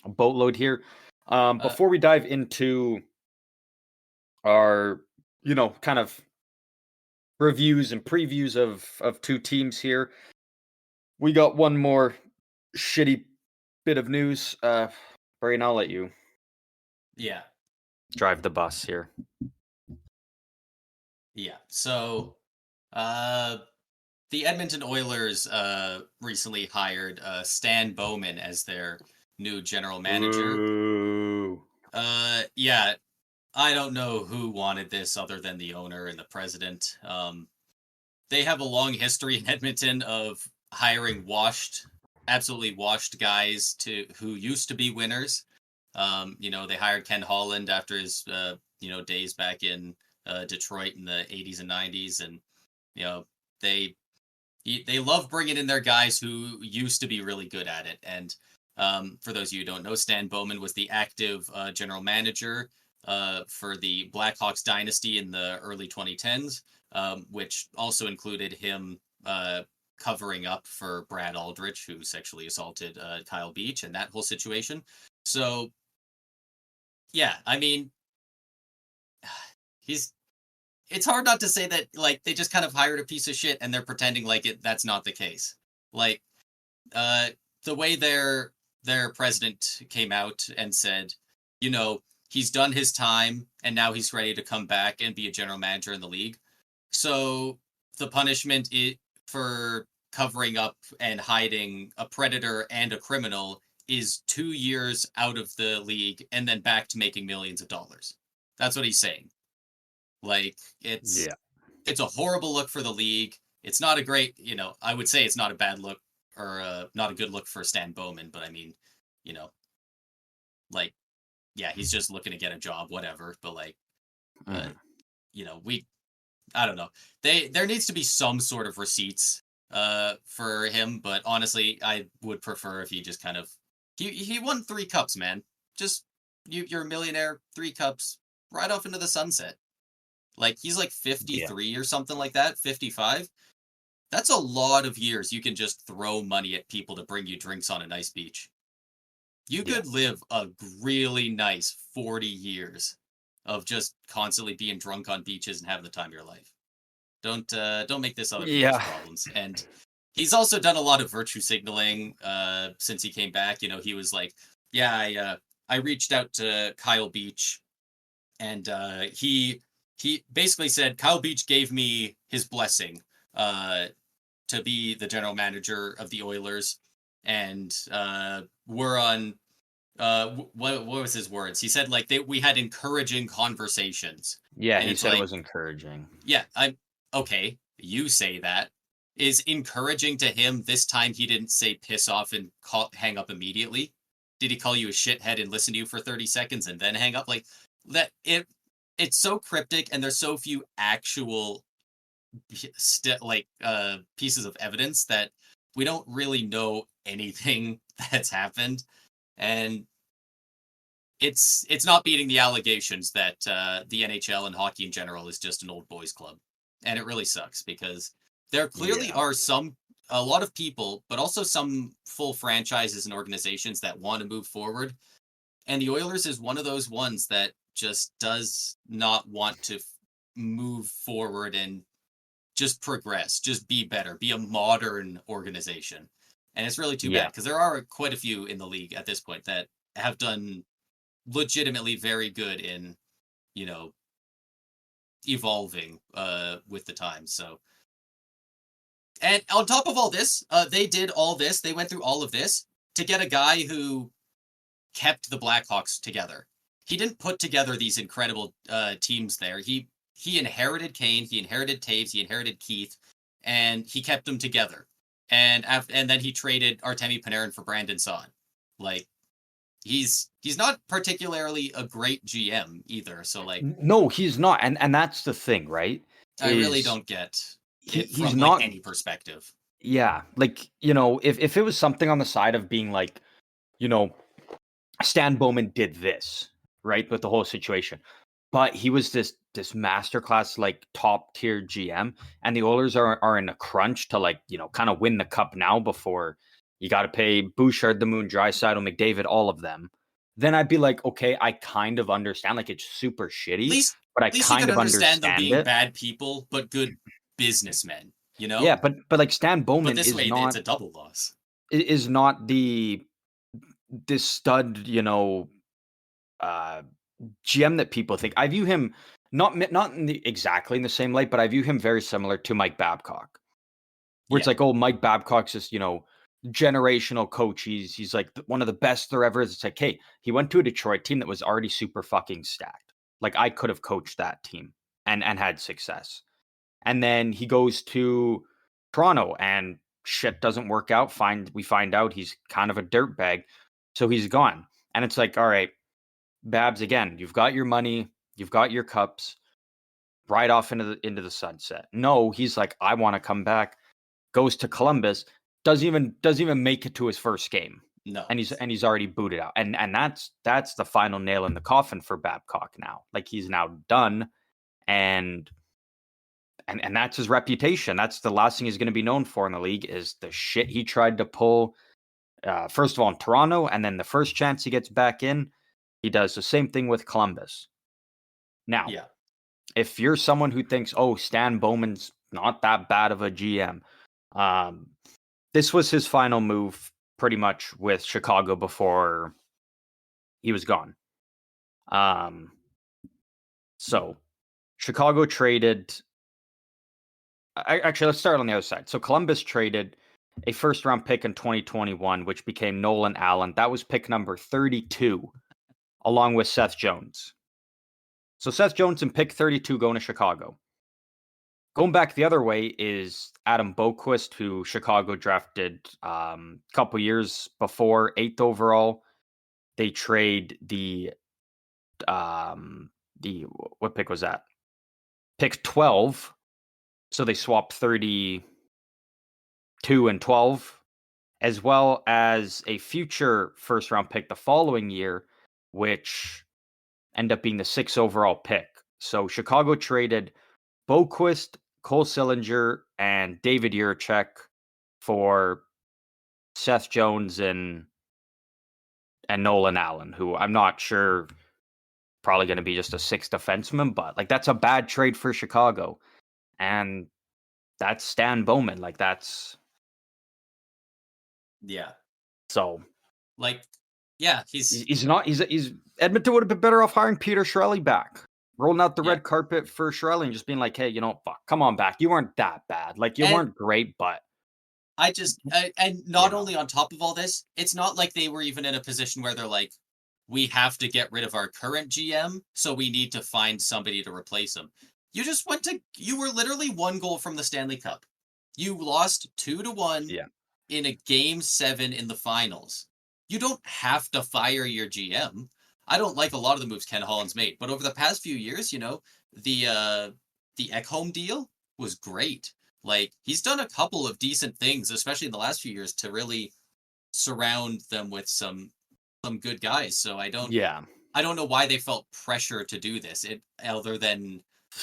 a boatload here. Uh, Before we dive into our, kind of reviews and previews of two teams here, we got one more shitty bit of news. Brian, I'll let you yeah, drive the bus here. yeah. So, uh, the Edmonton Oilers recently hired Stan Bowman as their new general manager. Ooh. Yeah, I don't know who wanted this other than the owner and the president. They have a long history in Edmonton of hiring absolutely washed guys to who used to be winners. They hired Ken Holland after his days back in Detroit in the 80s and 90s, and you know they they love bringing in their guys who used to be really good at it. And for those of you who don't know, Stan Bowman was the active general manager for the Blackhawks dynasty in the early 2010s, which also included him covering up for Brad Aldrich, who sexually assaulted Kyle Beach and that whole situation. So, yeah, I mean, he's it's hard not to say that like they just kind of hired a piece of shit and they're pretending like that's not the case. Like uh the way their president came out and said, he's done his time and now he's ready to come back and be a general manager in the league. So the punishment for covering up and hiding a predator and a criminal is 2 years out of the league and then back to making millions of dollars. That's what he's saying. Like Yeah. it's a horrible look for the league. It's not a great, I would say it's not a bad look or not a good look for Stan Bowman, but I mean, you know, like, yeah, he's just looking to get a job, whatever. But like, uh, Mhm. I don't know. There needs to be some sort of receipts for him, but honestly, I would prefer if he just kind of he won 3 cups, man. Just you're a millionaire, 3 cups, right off into the sunset. Like he's like Yeah. 53 or something like that, 55. That's a lot of years you can just throw money at people to bring you drinks on a nice beach. You Yeah. could live a really nice 40 years of just constantly being drunk on beaches and having the time of your life. Don't make this other people's Yeah. problems. And he's also done a lot of virtue signaling since he came back. He was like, yeah, I reached out to Kyle Beach and he basically said Kyle Beach gave me his blessing to be the general manager of the Oilers, and we're on. What was his words? He said like we had encouraging conversations, Yeah, and he it's said it like, was encouraging. yeah, I'm okay. You say that is encouraging to him. This time he didn't say piss off and hang up immediately. Did he call you a shithead and listen to you for 30 seconds and then hang up? Like that it's so cryptic and there's so few actual pieces of evidence that we don't really know anything that's happened, and it's not beating the allegations that the NHL and hockey in general is just an old boys club, and it really sucks because there clearly Yeah. are a lot of people, but also some full franchises and organizations that want to move forward, and the Oilers is one of those ones that just does not want to move forward and just progress, just be better, be a modern organization. And it's really too bad Yeah. because there are quite a few in the league at this point that have done legitimately very good in, you know, evolving with the times. So, and on top of all this, they did all this. They went through all of this to get a guy who kept the Blackhawks together. He didn't put together these incredible teams there. He inherited Kane, he inherited Taves, he inherited Keith, and he kept them together. And then he traded Artemi Panarin for Brandon Saad. Like he's not particularly a great GM either. So like No, he's not, and that's the thing, right? I really Is don't get it he's from like not. any perspective. Yeah, like if it was something on the side of being like, you know, Stan Bowman did this, right, with the whole situation. But he was this masterclass, like top tier GM, and the Oilers are in a crunch to like, kind of win the cup now before you got to pay Bouchard, the Moon, Draisaitl, McDavid, all of them. Then I'd be like, okay, I kind of understand. Like it's super shitty, but I At least you kind could of understand them understand being it. bad people, but good businessmen, you Yeah, know? but like Stan But Bowman this way it's a double loss. is not this stud, uh GM that people think. I view him not in exactly in the same light, but I view him very similar to Mike Babcock, where it's Yeah. like, oh, Mike Babcock's just generational coach. He's like one of the best there ever is. It's like, hey, he went to a Detroit team that was already super fucking stacked. Like I could have coached that team and had success, and then he goes to Toronto and shit doesn't work out. We find out he's kind of a dirtbag, so he's gone, and it's like, all right, Babs, again, you've got your money, you've got your cups, right off into the sunset. No, he's like, I want to come back. Goes to Columbus, doesn't even make it to his first game, No. and he's already booted out. And that's the final nail in the coffin for Babcock now. Like he's now done, and that's his reputation. That's the last thing he's going to be known for in the league is the shit he tried to pull. First of all in Toronto, and then the first chance he gets back in, he does the same thing with Columbus. Now, Yeah. if you're someone who thinks, oh, Stan Bowman's not that bad of a GM, um, this was his final move pretty much with Chicago before he was gone. So Chicago traded. Actually, let's start on the other side. So Columbus traded a first round pick in 2021, which became Nolan Allen. That was pick number 32, along with Seth Jones. So Seth Jones and pick 32 going to Chicago. Going back the other way is Adam Boquist, who Chicago drafted a couple years before, 8th overall. They trade the what pick was that? Pick 12. So they swapped 32 and 12, as well as a future first round pick the following year, which ended up being the 6th overall pick. So Chicago traded Boquist, Cole Sillinger, and David Jiricek for Seth Jones and Nolan Allen, who I'm not sure probably going to be just a 6th defenseman, but like that's a bad trade for Chicago, and that's Stan Bowman. Like that's Yeah. so. Like, yeah, he's He's not. He's Edmonton would have been better off hiring Peter Chiarelli back, rolling out the yeah. red carpet for Chiarelli and just being like, hey, fuck, come on back. You weren't that bad. Like you And weren't great, but and you not know, only on top of all this, it's not like they were even in a position where they're like, we have to get rid of our current GM, so we need to find somebody to replace him. You were literally 1 goal from the Stanley Cup. You lost 2-1 yeah, in a game 7 in the finals. You don't have to fire your GM. I don't like a lot of the moves Ken Holland's made, but over the past few years, the Ekholm deal was great. Like he's done a couple of decent things, especially in the last few years, to really surround them with some good guys. So yeah, I don't know why they felt pressure to do this. Other than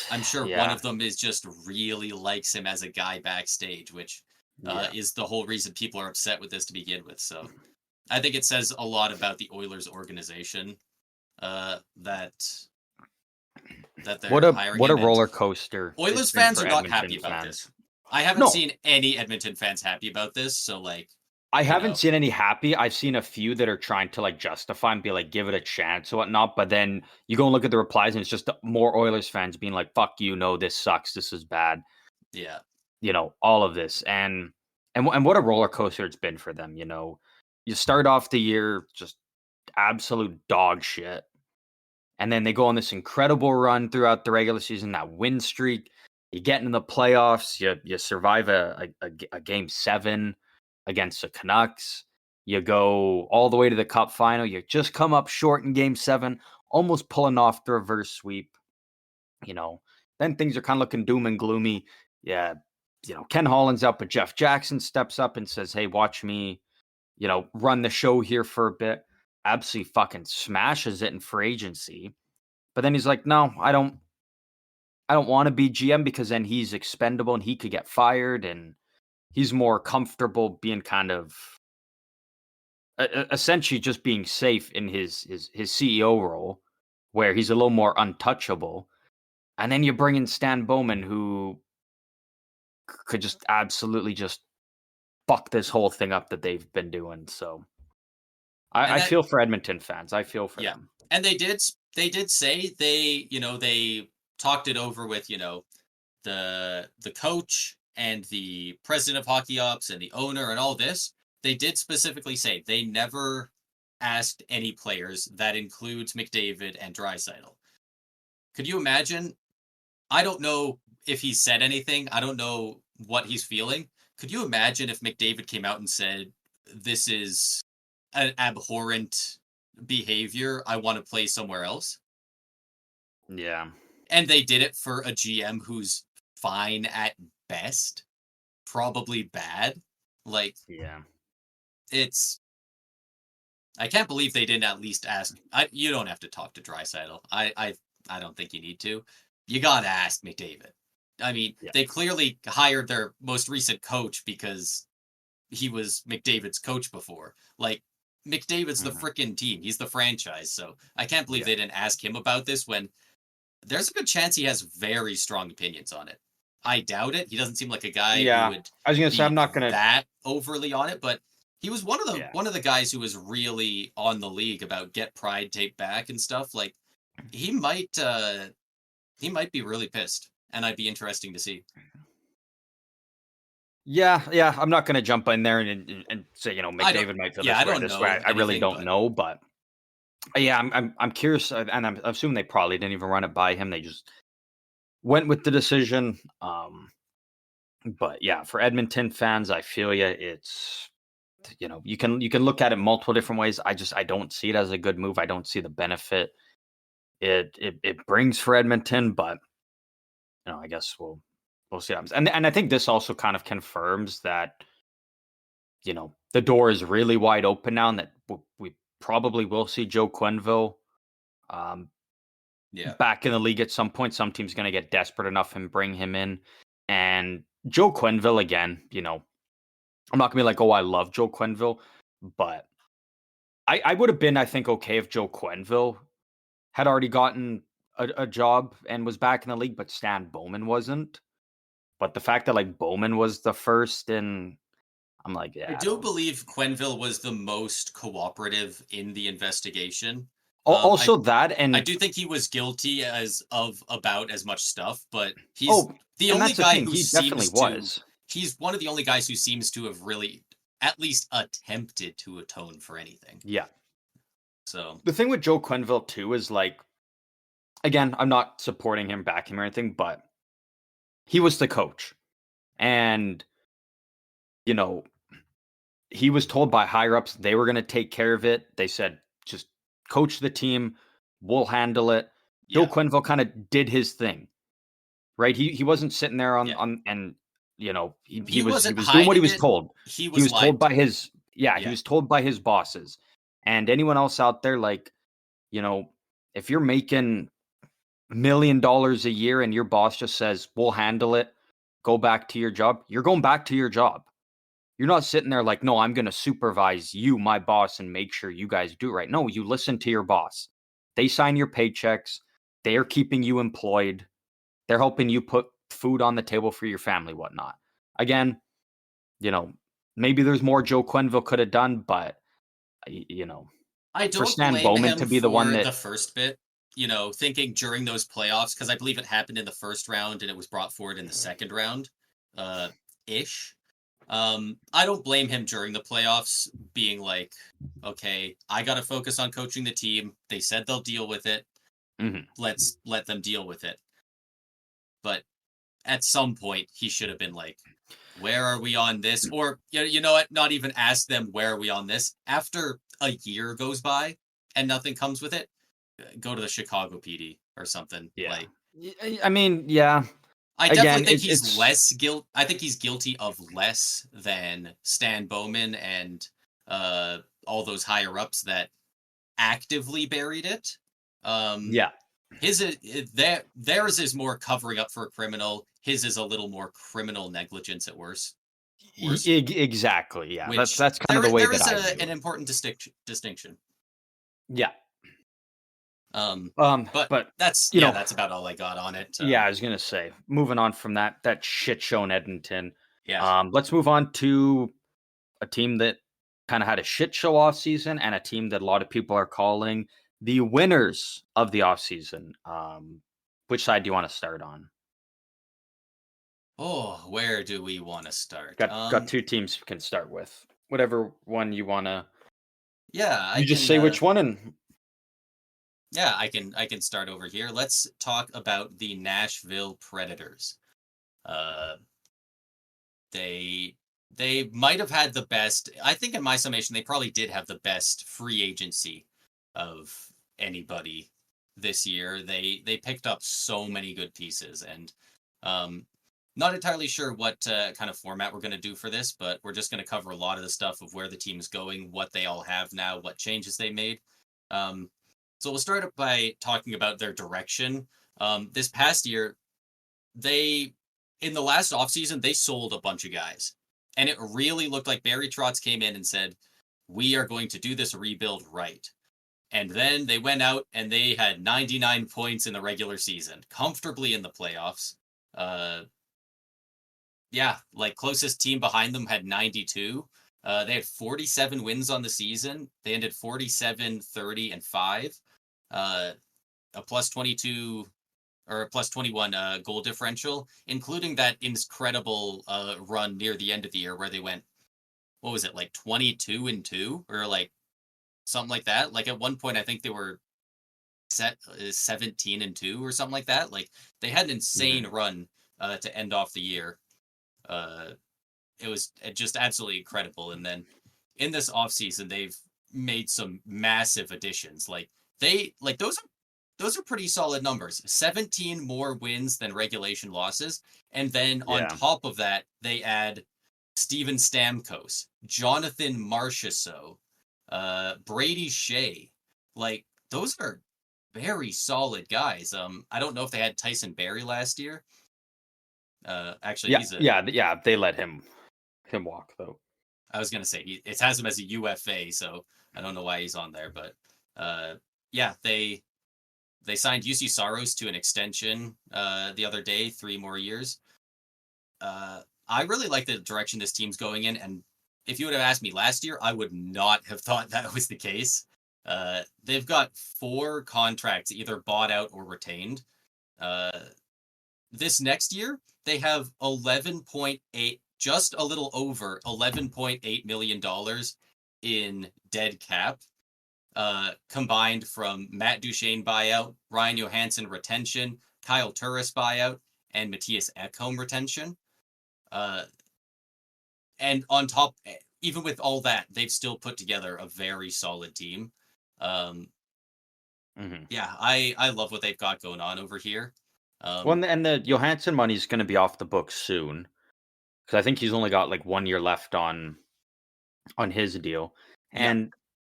I'm sure one yeah, of them is just really likes him as a guy backstage, which yeah. is the whole reason people are upset with this to begin with. So I think it says a lot about the Oilers organization that that What they're a hiring what a him, and roller coaster it's Oilers been fans for are not happy Edmonton about fans. this. I haven't No, seen any Edmonton fans happy about this, so like, I you haven't know, seen any happy. I've seen a few that are trying to like justify and be like, give it a chance or whatnot. But then you go and look at the replies, and it's just more Oilers fans being like, "Fuck you, no, this sucks, this is bad." yeah. All of this, and what a roller coaster it's been for them. You start off the year just absolute dog shit, and then they go on this incredible run throughout the regular season, that win streak. You get into the playoffs, you survive a game 7 against the Canucks. You go all the way to the Cup final. You just come up short in game 7, almost pulling off the reverse sweep. You know, then things are kind of looking doom and gloomy. Yeah, Ken Holland's up, but Jeff Jackson steps up and says, "Hey, watch me, run the show here for a bit." Absolutely fucking smashes it in free agency. But then he's like, "No, I don't want to be GM because then he's expendable and he could get fired, and he's more comfortable being kind of essentially just being safe in his CEO role, where he's a little more untouchable." And then you bring in Stan Bowman, who could just absolutely just fuck this whole thing up that they've been doing. So And I that, feel for Edmonton fans. I feel for yeah. them. And they did say they talked it over with, the coach and the president of hockey ops and the owner and all this. They did specifically say they never asked any players. That includes McDavid and Draisaitl. Could you imagine? I don't know if he said anything. I don't know what he's feeling. Could you imagine if McDavid came out and said, "This is an abhorrent behavior. I want to play somewhere else"? Yeah. And they did it for a GM who's fine at best, probably bad. Like, Yeah. it's I can't believe they didn't at least ask. You don't have to talk to Draisaitl. I don't think you need to. You gotta ask McDavid. I mean, Yeah. they clearly hired their most recent coach because he was McDavid's coach before. Like, McDavid's the Mhm. freaking team. He's the franchise. So I can't believe Yeah. they didn't ask him about this when there's a good chance he has very strong opinions on it. I doubt it. He doesn't seem like a guy who Yeah. would I was gonna say I'm be not gonna. that overly on it, but he was one of the Yeah. one of the guys who was really on the league about get pride tape back and stuff. Like, he might be really pissed, and I'd be interesting to see. Yeah, yeah. I'm not gonna jump in there and say I don't McDavid might feel Yeah, I don't this way. know I really anything, don't but know, but yeah, I'm curious, and I'm assuming they probably didn't even run it by him. They just went with the decision. But yeah, for Edmonton fans, I feel you. It's you can look at it multiple different ways. I don't see it as a good move. I don't see the benefit it brings for Edmonton, but I guess we'll see what happens. And I think this also kind of confirms that the door is really wide open now, and that we probably will see Joe Quenneville um, yeah. back in the league at some point. Some team's going to get desperate enough and bring him in. And Joe Quenneville again, I'm not gonna be like, oh, I love Joe Quenneville, but I would have been, I think, okay if Joe Quenneville had already gotten a job and was back in the league, but Stan Bowman wasn't. But the fact that like Bowman was the first, and I'm like, I yeah, I do don't. believe Quenville was the most cooperative in the investigation. Um, I Also that, I and do think he was guilty as of about as much stuff, but he's oh, the and only that's the guy thing. who He definitely seems to was. he's one of the only guys who seems to have really at least attempted to atone for anything. Yeah. So, The thing with Joe Quenneville too is like, again, I'm not supporting him, backing him or anything, but he was the coach, and you know he was told by higher ups they were going to take care of it. They said, just coach the team, we'll handle it. Joe yeah. Quenneville kind of did his thing, right? He wasn't sitting there on Yeah. and he He was he wasn't was doing what he hiding was it. told. He He was was told lied by to. his he Yeah. was told by his bosses. And anyone else out there, like, if you're making $1 million a year and your boss just says, we'll handle it, go back to your job, you're going back to your job. You're not sitting there like, no, I'm going to supervise you, my boss, and make sure you guys do right. No, you listen to your boss. They sign your paychecks. They are keeping you employed. They're helping you put food on the table for your family, whatnot. Again, maybe there's more Joe Quenneville could have done, but you know, I for don't Stan blame Bowman to him be the one for that the first bit, thinking during those playoffs, because I believe it happened in the first round and it was brought forward in the second round, uh, ish. I don't blame him during the playoffs being like, okay, I got to focus on coaching the team. They said they'll deal with it. Mhm. Let's let them deal with it. But at some point, he should have been like, where are we on this? Or, you know what? Not even ask them, where are we on this? After a year goes by and nothing comes with it, go to the Chicago PD or something. Yeah. Like, I mean, yeah. I definitely Again, think he's it's less guilt. I think he's guilty of less than Stan Bowman and all those higher ups that actively buried it. Um, yeah. theirs is more covering up for a criminal. His is a little more criminal negligence at worst. Worst, Exactly. Yeah. That's which that's kind of the way there that is I view an it. important distinction. Yeah. Um, but But that's you know, that's about all I got on it. yeah, I was gonna say, moving on from that shit show in Edmonton. Yeah. Let's move on to a team that kind of had a shit show off season and a team that a lot of people are calling the winners of the off season. Which side do you want to start on? Oh, where do we want to start? Got two teams you can start with. Whatever one you wanna. Yeah, I You just can. say which one and Yeah, I can start over here. Let's talk about the Nashville Predators. Uh, they they might have had the best. I think in my summation, they probably did have the best free agency of anybody this year. They picked up so many good pieces, and um, not entirely sure what kind of format we're going to do for this, but we're just going to cover a lot of the stuff of where the team is going, what they all have now, what changes they made. Um, so we'll start up by talking about their direction. This past year, they in the last offseason, they sold a bunch of guys. And it really looked like Barry Trotz came in and said, we are going to do this rebuild right. And then they went out and they had 99 points in the regular season, comfortably in the playoffs. Uh, yeah, like closest team behind them had 92. They had 47 wins on the season. They ended 47, 30, and 5. A plus 22 or a plus 21 goal differential, including that incredible run near the end of the year where they went, what was it, like 22-2 or like something like that. Like at one point, I think they were set 17-2 or something like that. Like they had an insane Mhm. run to end off the year. Uh, it was just absolutely incredible. And then in this offseason, they've made some massive additions. Like those are pretty solid numbers. 17 more wins than regulation losses. And then on Yeah. top of that, they add Steven Stamkos, Jonathan Marchessault, Brady Shea. Like those are very solid guys. I don't know if they had Tyson Barrie last year. Actually, Yeah, he's a yeah, yeah. They let him walk though. I was gonna say it has him as a UFA, so I don't know why he's on there, but yeah, they signed UC Saros to an extension the other day, 3 more years. I really like the direction this team's going in, and if you would have asked me last year, I would not have thought that was the case. They've got 4 contracts either bought out or retained. Uh, this next year, they have 11.8, just a little over $11.8 million in dead cap, combined from Matt Duchene buyout, Ryan Johansson retention, Kyle Turris buyout, and Matthias Ekholm retention. Uh, and on top, even with all that, they've still put together a very solid team. Um, Hmm. yeah, I love what they've got going on over here. Well, Um, and the Johansson money is going to be off the books soon because I think he's only got like 1 year left on his deal, yeah, and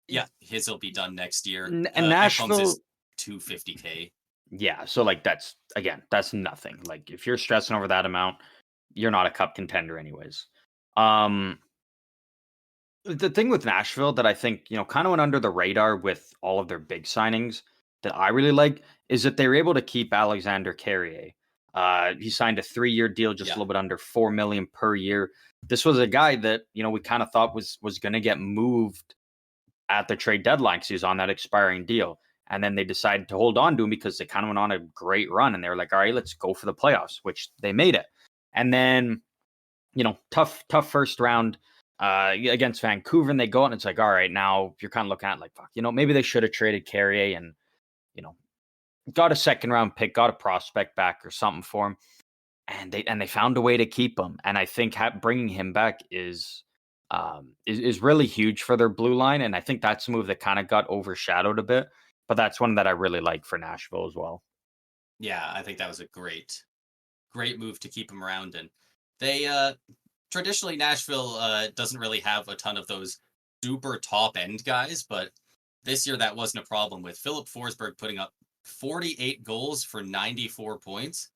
yeah, his will be done next year. And Ekholm's Nashville, is 250K. yeah. So like that's nothing. Like if you're stressing over that amount, you're not a cup contender anyways. Um, the thing with Nashville that I think kind of went under the radar with all of their big signings that I really like is that they were able to keep Alexander Carrier. He signed a 3-year deal, just a little bit under $4 million per year. This was a guy that, we kind of thought was going to get moved at the trade deadline because he was on that expiring deal. And then they decided to hold on to him because they kind of went on a great run. And they were like, all right, let's go for the playoffs, which they made it. And then, tough first round against Vancouver. And they go out and it's like, all right, now you're kind of looking at like, fuck, maybe they should have traded Carrier and, got a second round pick, got a prospect back or something for him. And they found a way to keep him. And I think bringing him back is really huge for their blue line. And I think that's a move that kind of got overshadowed a bit. But that's one that I really like for Nashville as well. Yeah, I think that was a great move to keep him around. And they traditionally Nashville doesn't really have a ton of those super top end guys, but this year that wasn't a problem with Philip Forsberg putting up 48 goals for 94 points.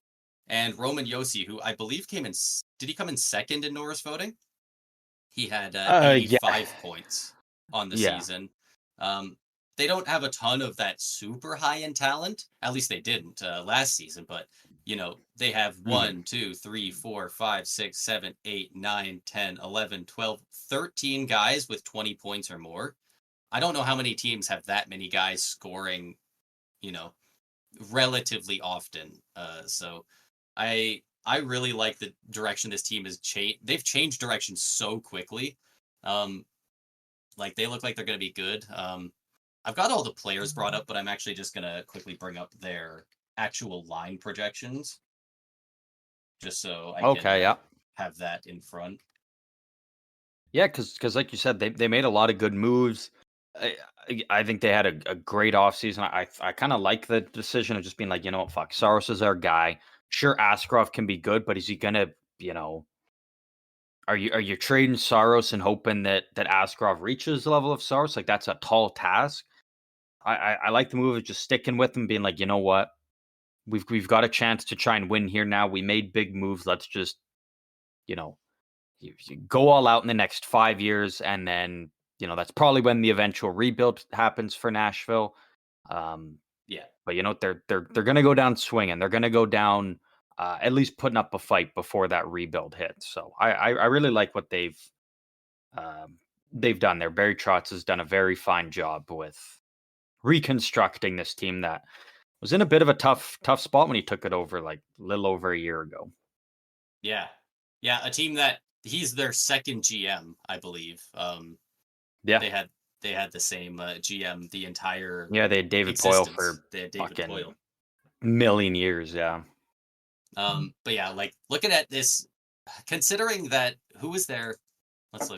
And Roman Josi, who I believe did he come in second in Norris voting? He had 85 points on the season. They don't have a ton of that super high-end talent. At least they didn't last season. But, they have 1, 2, 3, 4, 5, 6, 7, 8, 9, 10, 11, 12, 13 guys with 20 points or more. I don't know how many teams have that many guys scoring, relatively often. So I really like the direction this team has changed. They've changed direction so quickly. Like they look like they're going to be good. I've got all the players brought up, but I'm actually just going to quickly bring up their actual line projections. Just so I can have that in front. Yeah, because like you said, they made a lot of good moves. I think they had a great offseason. I kind of like the decision of just being like, fuck, Saros is our guy. Sure, Askarov can be good, but is he gonna, are you trading Saros and hoping that Askarov reaches the level of Saros? Like that's a tall task. I like the move of just sticking with him, being like, you know what, we've got a chance to try and win here now. We made big moves. Let's just, you go all out in the next 5 years, and then that's probably when the eventual rebuild happens for Nashville. But they're going to go down swinging. They're going to go down at least putting up a fight before that rebuild hits. So I really like what they've done there. Barry Trotz has done a very fine job with reconstructing this team that was in a bit of a tough spot when he took it over like a little over a year ago. Yeah, a team that he's their second GM, I believe. They had the same GM the entire they had David existence. Poyle for they had David Poyle. Million years, yeah. But yeah, like looking at this, considering that who was there, let's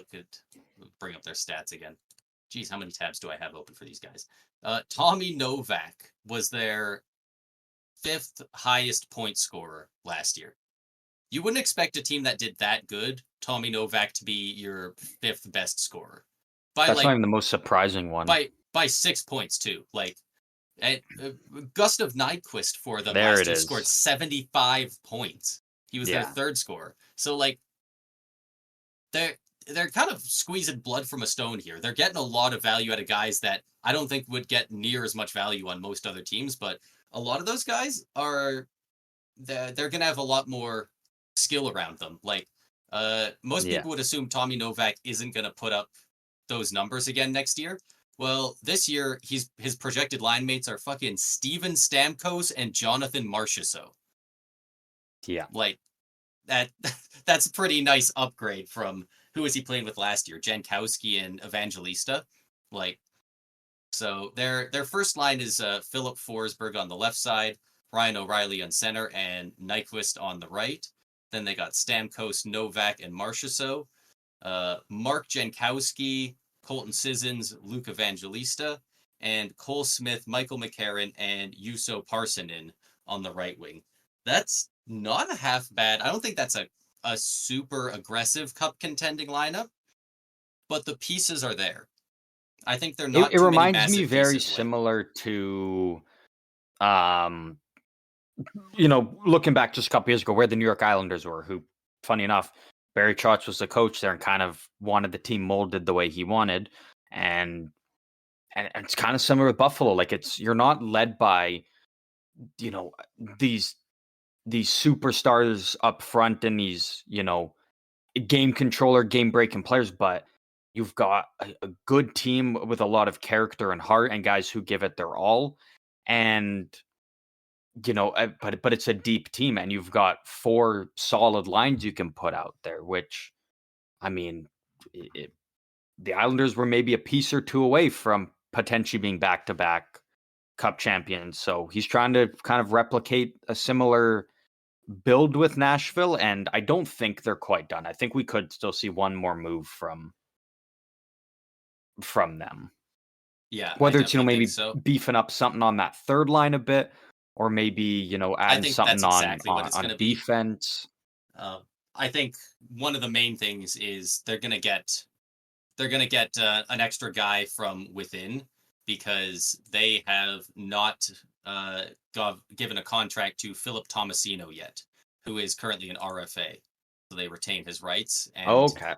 bring up their stats again. Geez, how many tabs do I have open for these guys? Tommy Novak was their 5th highest point scorer last year. You wouldn't expect a team that did that good, Tommy Novak, to be your 5th best scorer. That's not even the most surprising one. By 6 points too. Like Gustav Nyquist for them last year scored 75 points. He was their 3rd scorer. So like they're kind of squeezing blood from a stone here. They're getting a lot of value out of guys that I don't think would get near as much value on most other teams, but a lot of those guys they're going to have a lot more skill around them. Like most people would assume Tommy Novak isn't going to put up those numbers again next year. Well, this year his projected line mates are fucking Steven Stamkos and Jonathan Marchessault. Yeah. Like that's a pretty nice upgrade from who was he playing with last year? Jankowski and Evangelista. Like so their first line is Philip Forsberg on the left side, Ryan O'Reilly on center, and Nyquist on the right. Then they got Stamkos, Novak, and Marchessault. Mark Jankowski, Colton Sissons, Luke Evangelista, and Cole Smith, Michael McCarron, and Juuso Parssinen on the right wing. That's not a half bad. I don't think that's a super aggressive cup contending lineup, but the pieces are there. I think they're not. It reminds me very similar to, looking back just a couple years ago, where the New York Islanders were. Who, funny enough, Barry Trotz was the coach there and kind of wanted the team molded the way he wanted, and it's kind of similar with Buffalo. Like you're not led by you know, these these superstars up front and these, game controller, game breaking players, but you've got a good team with a lot of character and heart and guys who give it their all. And but it's a deep team, and you've got four solid lines you can put out there. Which, I mean, the Islanders were maybe a piece or two away from potentially being back to back Cup champions. So he's trying to kind of replicate a similar build with Nashville, and I don't think they're quite done. I think we could still see one more move from them. Yeah, I Whether it's, definitely think maybe so. beefing up something on that third line a bit, or maybe, I adding think something that's on exactly what on, it's on going to be. defense. Uh, I think one of the main things is they're gonna get an extra guy from within because they have not given a contract to Philip Tomasino yet, who is currently an RFA. So they retain his rights, and Okay.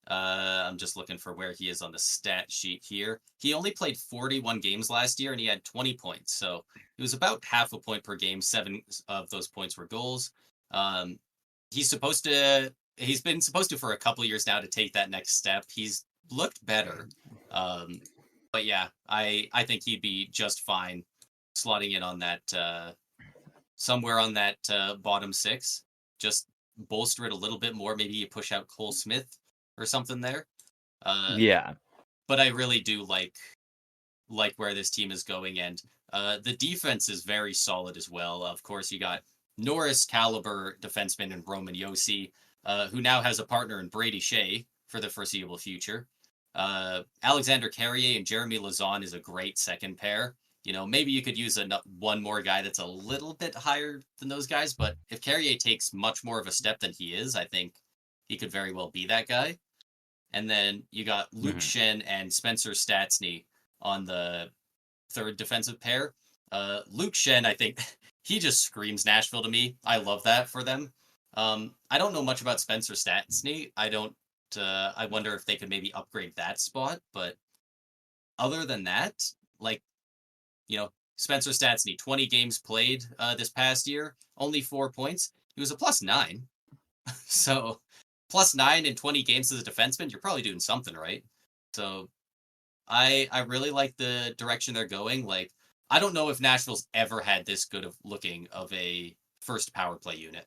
I'm just looking for where he is on the stat sheet here. He only played 41 games last year, and he had 20 points. So it was about half a point per game. 7 of those points were goals. Um, he's supposed to. He's been supposed to for a couple years now to take that next step. He's looked better, um, but yeah, I think he'd be just fine slotting in on that somewhere on that bottom six. Just bolster it a little bit more. Maybe you push out Cole Smith or something there. Uh, Yeah. but I really do like where this team is going, and the defense is very solid as well. Of course, you got Norris caliber defenseman in Roman Yossi, who now has a partner in Brady Shea for the foreseeable future. Alexander Carrier and Jeremy Lazon is a great second pair. Maybe you could use one more guy that's a little bit higher than those guys, but if Carrier takes much more of a step than he is, I think he could very well be that guy. And then you got Luke Mhm. Shen and Spencer Statsny on the third defensive pair. Luke Shen, I think he just screams Nashville to me. I love that for them. I don't know much about Spencer Statsny. I don't. I wonder if they could maybe upgrade that spot. But other than that, like Spencer Statsny, 20 games played this past year, only 4 points. He was a +9. So +9 in 20 games as a defenseman, you're probably doing something right. So I really like the direction they're going. Like, I don't know if Nashville's ever had this good of looking of a first power play unit.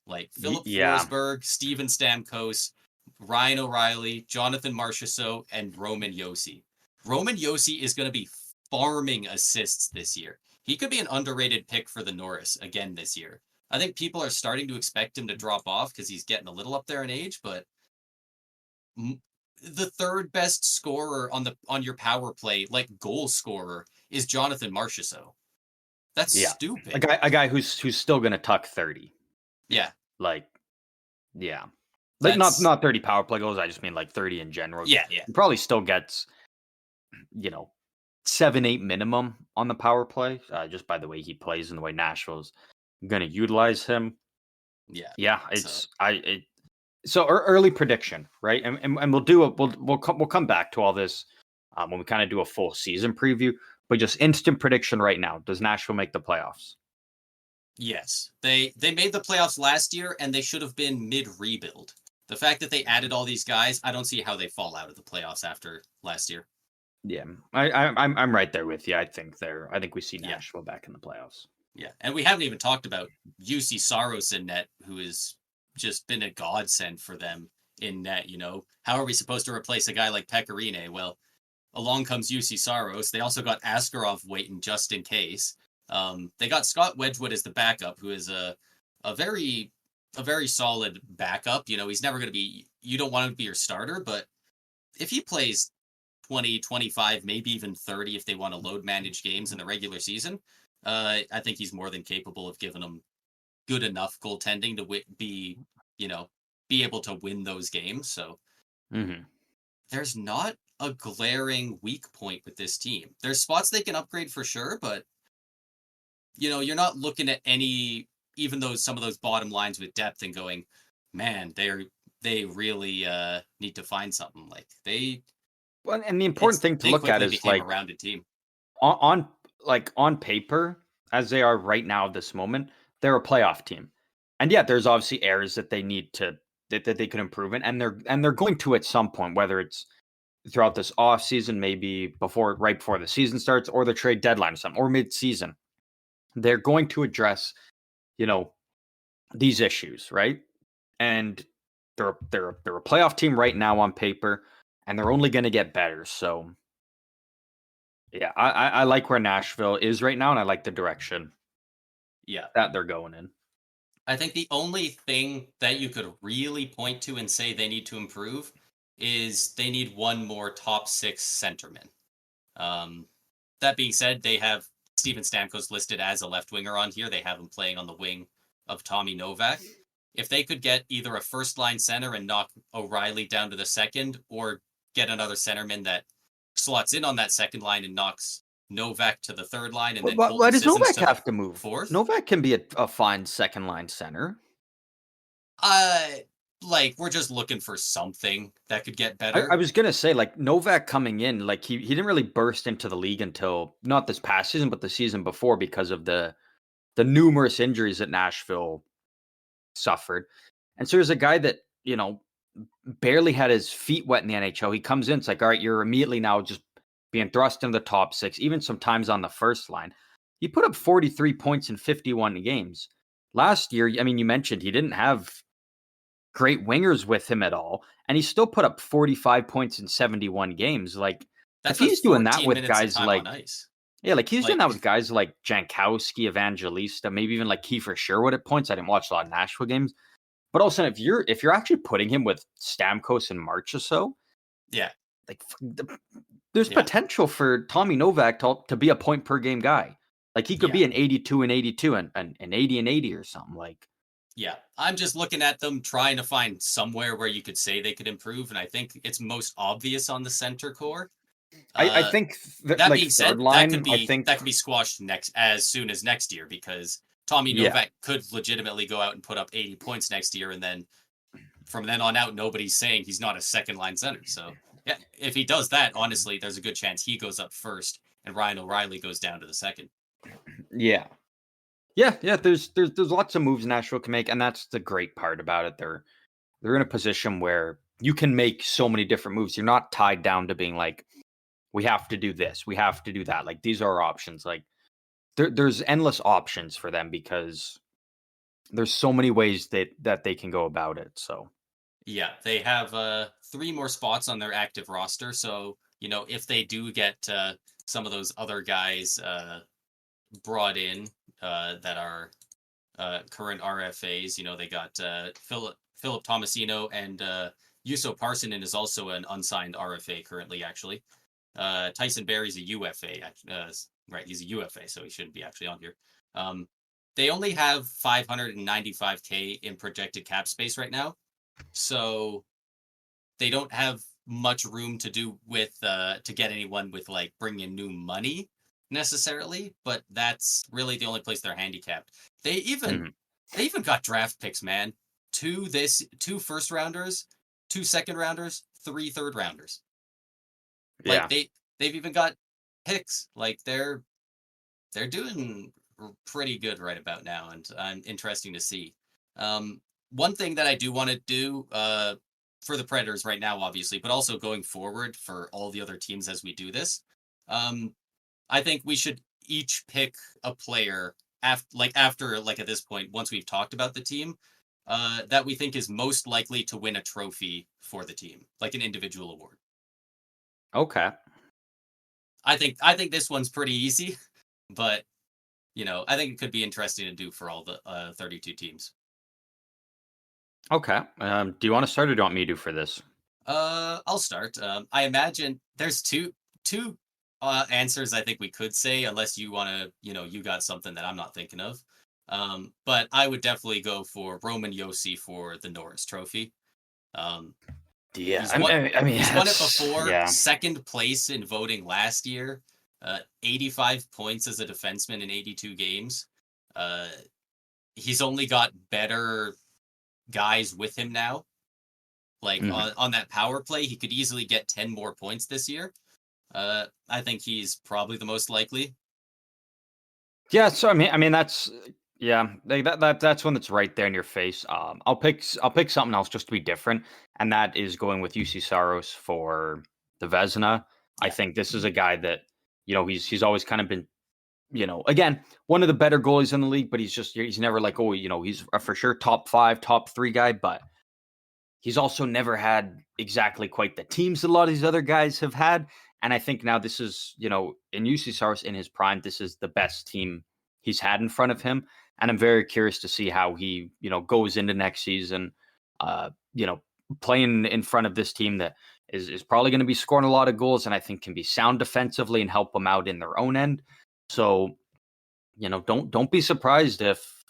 Like Philip Yeah. Forsberg, Steven Stamkos, Ryan O'Reilly, Jonathan Marchessault, and Roman Yossi. Roman Yossi is going to be farming assists this year. He could be an underrated pick for the Norris again this year. I think people are starting to expect him to drop off because he's getting a little up there in age, but the third best scorer on your power play, like goal scorer, is Jonathan Marchessault. That's Yeah. A stupid. guy who's still gonna tuck 30. Yeah, Like, yeah. Like, not that's 30 power play goals, I just mean, like, 30 in general. yeah. He probably still gets, you know, 7, 8 minimum on the power play, just by the way he plays and the way Nashville's gonna utilize him. Yeah. Yeah, So so early prediction, right? And we'll come back to all this when we kind of do a full season preview. But just instant prediction right now: does Nashville make the playoffs? yes, they made the playoffs last year, and they should have been mid rebuild. The fact that they added all these guys, I don't see how they fall out of the playoffs after last year. Yeah, I'm right there with you. I think we see Yeah, Nashville back in the playoffs. yeah, and we haven't even talked about UC Saros in net, who has just been a godsend for them in net. How are we supposed to replace a guy like Pecorine? Well, along comes UC Saros. They also got Askarov waiting just in case. They got Scott Wedgwood as the backup, who is a very solid backup. He's never going to be. You don't want him to be your starter, but if he plays 20, 25, maybe even 30, if they want to load manage games in the regular season, I think he's more than capable of giving them good enough goaltending to be able to win those games. So Hmm. there's not a glaring weak point with this team. There's spots they can upgrade for sure, but you're not looking at any, even though some of those bottom lines with depth and going, man, they really need to find something. Like Well, and the important thing to they look at quickly is became a like rounded team. on on paper. as they are right now at this moment, they're a playoff team. And yeah, there's obviously areas that they need to that they could improve in, and they're going to at some point, whether it's throughout this off season, maybe right before the season starts, or the trade deadline or something, or mid season. They're going to address, you know, these issues, right? And they're a playoff team right now on paper, and they're only going to get better. So yeah, I like where Nashville is right now, and I like the direction Yeah. that they're going in. I think the only thing that you could really point to and say they need to improve is they need one more top six centerman. Um, that being said, they have Steven Stamkos listed as a left winger on here. They have him playing on the wing of Tommy Novak. If they could get either a first line center and knock O'Reilly down to the second, or get another centerman that slots in on that second line and knocks Novak to the third line, and then Why Colton does Sissons Novak to have the to move? fourth. Novak can be a fine second line center. Like we're just looking for something that could get I better. was gonna say, like, Novak coming in, like he didn't really burst into the league until not this past season, but the season before, because of the numerous injuries that Nashville suffered. And so there's a guy that, barely had his feet wet in the NHL. He comes in, it's like, all right, you're immediately now just being thrust into the top six, even sometimes on the first line. He put up 43 points in 51 games. Last year, I mean, you mentioned he didn't have great wingers with him at all, and he still put up 45 points in 71 games. Like, if That's with he's doing that 14 with minutes of guys time on like, ice. yeah, like he's doing Like, that with guys like Jankowski, Evangelista, maybe even like Kiefer Sherwood at points. I didn't watch a lot of Nashville games, but also if you're actually putting him with Stamkos in March or so, yeah, like there's yeah, potential for Tommy Novak to be a point per game guy. Like he could yeah, be an 82 and 82 and an 80 and 80 or something. Like, yeah. I'm just looking at them trying to find somewhere where you could say they could improve, and I think it's most obvious on the center core. I think That like being third said, that could line, I be think, squashed next as soon as next year, because Tommy yeah. Novak could legitimately go out and put up 80 points next year, and then from then on out, nobody's saying he's not a second line center. So yeah, if he does that, honestly, there's a good chance he goes up first and Ryan O'Reilly goes down to the second. Yeah. Yeah. There's lots of moves Nashville can make, and that's the great part about it. They're in a position where you can make so many different moves. You're not tied down to being like, we have to do this, we have to do that. Like, these are our options. Like, there's endless options for them because there's so many ways that they can go about it. So Yeah, they have 3 more spots on their active roster. So, if they do get some of those other guys brought in that are current RFAs, they got Philip Tomasino, and Yuso Parsonen is also an unsigned RFA currently, actually. Tyson Berry's a UFA, right? He's a UFA, so he shouldn't be actually on here. They only have 595K in projected cap space right now, so they don't have much room to do with to get anyone with like bringing in new money necessarily. But that's really the only place they're handicapped. They even got draft picks, man. 2 first rounders, 2 second rounders, 3 third rounders. Like yeah. they've even got picks. Like they're doing pretty good right about now, and interesting to see. One thing that I do want to do for the Predators right now, obviously, but also going forward for all the other teams as we do this, I think we should each pick a player after at this point, once we've talked about the team, that we think is most likely to win a trophy for the team, like an individual award. Okay. I think this one's pretty easy, but I think it could be interesting to do for all the 32 teams. Okay. Do you want to start, or do you want me to do for this? I'll start. I imagine there's two answers I think we could say, unless you want to, you got something that I'm not thinking of. But I would definitely go for Roman Josi for the Norris Trophy. Yeah, he's won it before. Yeah. Second place in voting last year. 85 points as a defenseman in 82 games. He's only got better guys with him now. Like on that power play, he could easily get 10 more points this year. I think he's probably the most likely. Yeah, so I mean that's yeah, like that's one that's right there in your face. I'll pick something else just to be different, and that is going with UC Saros for the Vesna. I Yeah. think this is a guy that he's always kind of been again one of the better goalies in the league, but he's never like he's a for sure top 5, top 3 guy, but he's also never had exactly quite the teams that a lot of these other guys have had. And I think now this is, in UC Saros in his prime, this is the best team he's had in front of him. And I'm very curious to see how he, goes into next season, uh, you know, playing in front of this team that is probably going to be scoring a lot of goals and I think can be sound defensively and help them out in their own end. So, don't be surprised if,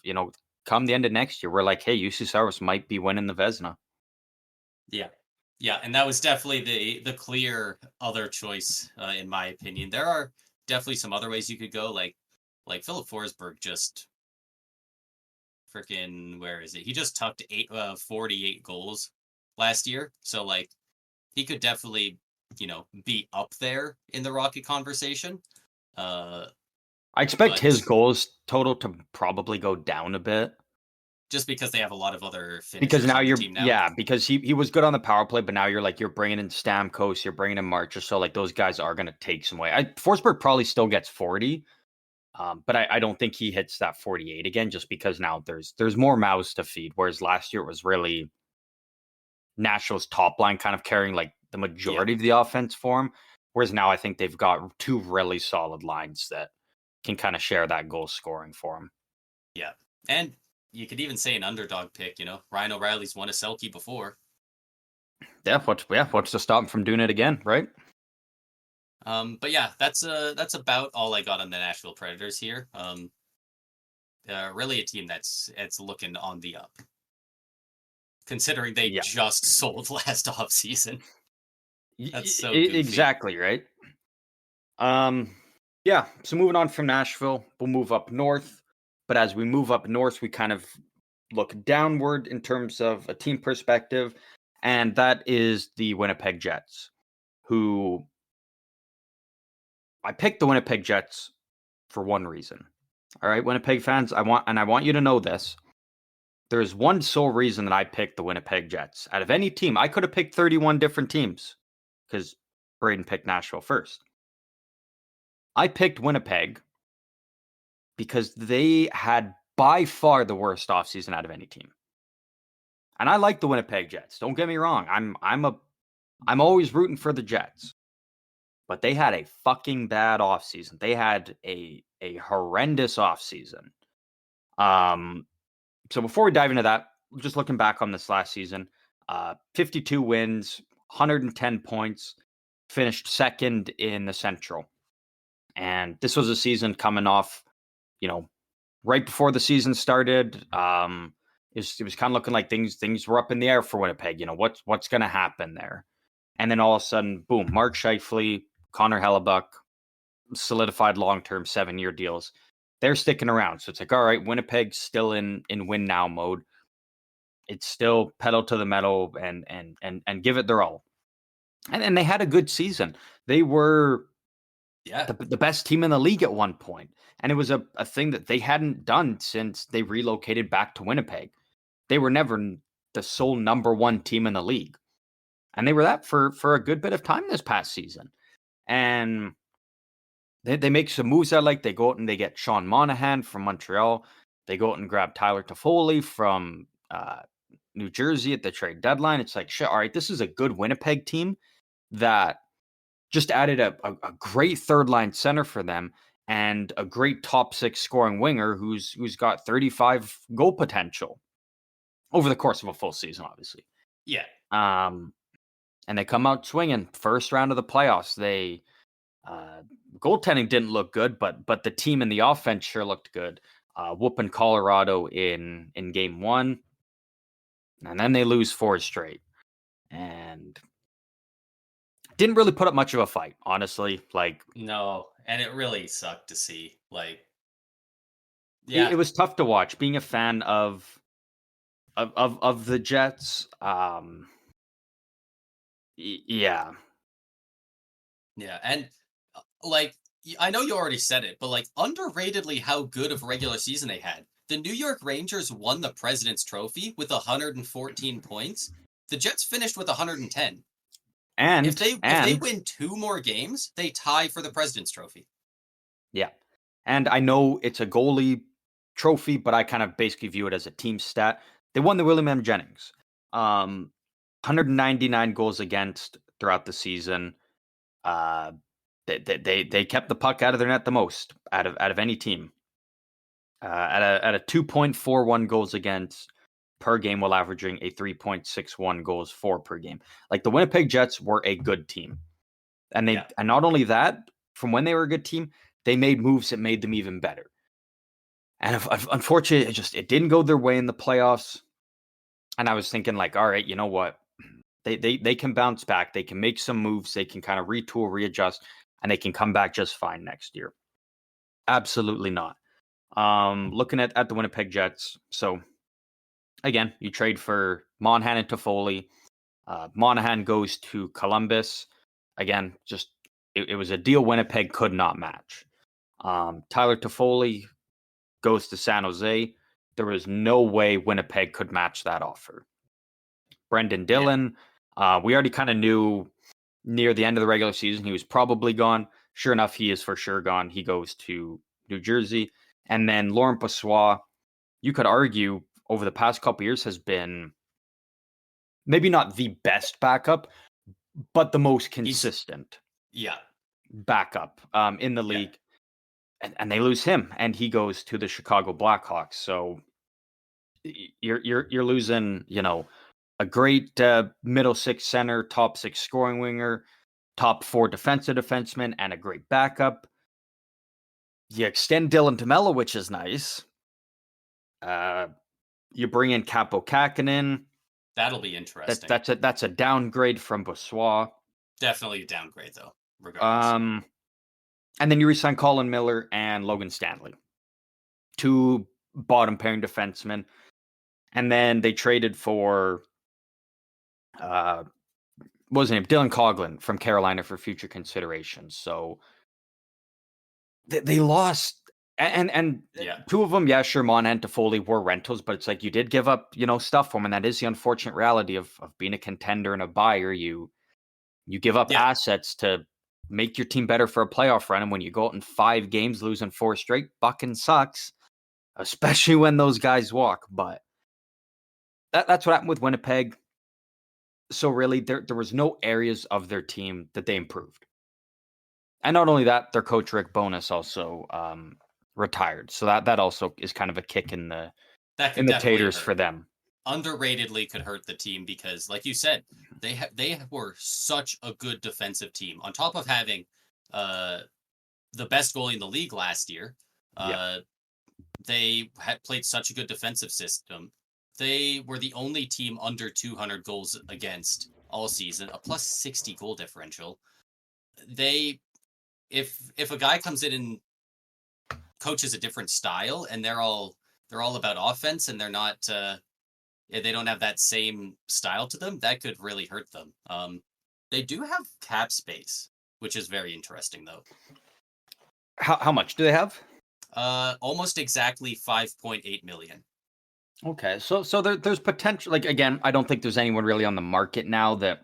come the end of next year, we're like, hey, UC Saros might be winning the Vesna. Yeah. Yeah, and that was definitely the clear other choice, in my opinion. There are definitely some other ways you could go, like Philip Forsberg just freaking where is it? He just tucked 48 goals last year. So like he could definitely, be up there in the Rocket conversation. Uh I expect but his goals total to probably go down a bit just because they have a lot of other because finishers now on the team now. because he was good on the power play, but now you're bringing in Stamkos, you're bringing in Marcher, so like those guys are going to take some way. Forsberg probably still gets 40, but I don't think he hits that 48 again, just because now there's more mouths to feed. Whereas last year it was really Nashville's top line kind of carrying like the Yeah. majority of the offense for him. Whereas now I think they've got two really solid lines that can kind of share that goal scoring for him. Yeah. And you could even say an underdog pick, Ryan O'Reilly's won a Selkie before. What's to stop him from doing it again, right? But yeah, that's about all I got on the Nashville Predators here. Really a team that's it's looking on the up, considering they Yeah. just sold last offseason. That's so goofy. Exactly, right? Um, yeah. So moving on from Nashville, we'll move up north. But as we move up north, we kind of look downward in terms of a team perspective, and that is the Winnipeg Jets, who I picked the Winnipeg Jets for one reason. All right, Winnipeg fans, I want you to know this. There's one sole reason that I picked the Winnipeg Jets. Out of any team, I could have picked 31 different teams because Braden picked Nashville first. I picked Winnipeg because they had by far the worst offseason out of any team. And I like the Winnipeg Jets. Don't get me wrong. I'm always rooting for the Jets. But they had a fucking bad offseason. They had a horrendous offseason. Um so before we dive into that, just looking back on this last season, 52 wins, 110 points, finished second in the Central. And this was a season coming off, you know, right before the season started. It was kind of looking like things were up in the air for Winnipeg. What's going to happen there? And then all of a sudden, boom, Mark Scheifele, Connor Hellebuck, solidified long-term 7-year deals. They're sticking around. So it's like, all right, Winnipeg's still in win now mode. It's still pedal to the metal and give it their all. And they had a good season. They were Yeah. the best team in the league at one point. And it was a thing that they hadn't done since they relocated back to Winnipeg. They were never the sole number one team in the league. And they were that for a good bit of time this past season. And they make some moves I like. They go out and they get Sean Monahan from Montreal. They go out and grab Tyler Toffoli from New Jersey at the trade deadline. It's like, shit, all right, this is a good Winnipeg team that just added a great third line center for them and a great top 6 scoring winger who's got 35 goal potential over the course of a full season, obviously. Yeah. Um, and they come out swinging first round of the playoffs. They goaltending didn't look good, but the team and the offense sure looked good. Whooping Colorado in game 1, and then they lose 4 straight, and didn't really put up much of a fight, honestly. Like No, and it really sucked to see. Like, it yeah, was tough to watch. Being a fan of the Jets, yeah, yeah, and like I know you already said it, but like underratedly how good of a regular season they had. The New York Rangers won the President's Trophy with 114 points. The Jets finished with 110. If And they win 2 more games, they tie for the President's Trophy. yeah. And I know it's a goalie trophy, but I kind of basically view it as a team stat. They won the William M. Jennings. 199 goals against throughout the season. Uh, they kept the puck out of their net the most out of any team. At a 2.41 goals against per game, while averaging a 3.61 goals for per game. Like the Winnipeg Jets were a good team, and and not only that, from when they were a good team, they made moves that made them even better. And unfortunately, it didn't go their way in the playoffs. And I was thinking, like, all right, you know what? They can bounce back. They can make some moves. They can kind of retool, readjust, and they can come back just fine next year. Absolutely not. Looking at the Winnipeg Jets. So again, you trade for Monahan and Toffoli. Monahan goes to Columbus. Again, just it was a deal Winnipeg could not match. Tyler Toffoli goes to San Jose. There was no way Winnipeg could match that offer. Brendan Dillon, we already kind of knew near the end of the regular season he was probably gone. Sure enough, he is for sure gone. He goes to New Jersey. And then Laurent Brossoit, you could argue over the past couple years has been maybe not the best backup, but the most consistent backup in the league. And they lose him, and he goes to the Chicago Blackhawks. So you're losing, a great middle six center, top six scoring winger, top four defensive defenseman, and a great backup. You extend Dylan DeMello, which is nice. You bring in Capo Kakinen. That'll be interesting. That's a downgrade from Brossoit. Definitely a downgrade, though, regardless. And then you resign Colin Miller and Logan Stanley, two bottom pairing defensemen. And then they traded for what was his name? Dylan Coughlin from Carolina for future considerations. So they lost. And two of them, sure, Monahan and Toffoli were rentals, but it's like you did give up, stuff for them, and that is the unfortunate reality of being a contender and a buyer. You give up assets to make your team better for a playoff run, and when you go out in 5 games, losing 4 straight, fucking sucks, especially when those guys walk. But that's what happened with Winnipeg. So really, there was no areas of their team that they improved. And not only that, their coach Rick Bowness also retired. So that also is kind of a kick in the taters for them. Underratedly could hurt the team because, like you said, they were such a good defensive team. On top of having the best goalie in the league last year, they had played such a good defensive system. They were the only team under 200 goals against all season, a plus 60 goal differential. If a guy comes in and coaches a different style and they're all about offense and they're not they don't have that same style to them, that could really hurt them. They do have cap space, which is very interesting though. How much do they have? Almost exactly 5.8 million. Okay, so there's potential. Like again, I don't think there's anyone really on the market now that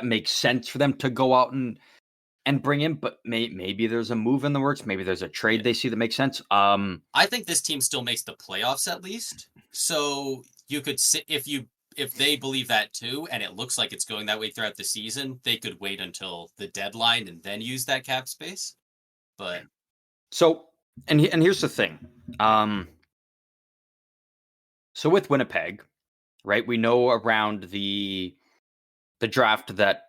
makes sense for them to go out and bring in. But maybe there's a move in the works. Maybe there's a trade they see that makes sense. I think this team still makes the playoffs at least. So you could if they believe that too, and it looks like it's going that way throughout the season, they could wait until the deadline and then use that cap space. But so here's the thing. So with Winnipeg, right? We know around the draft that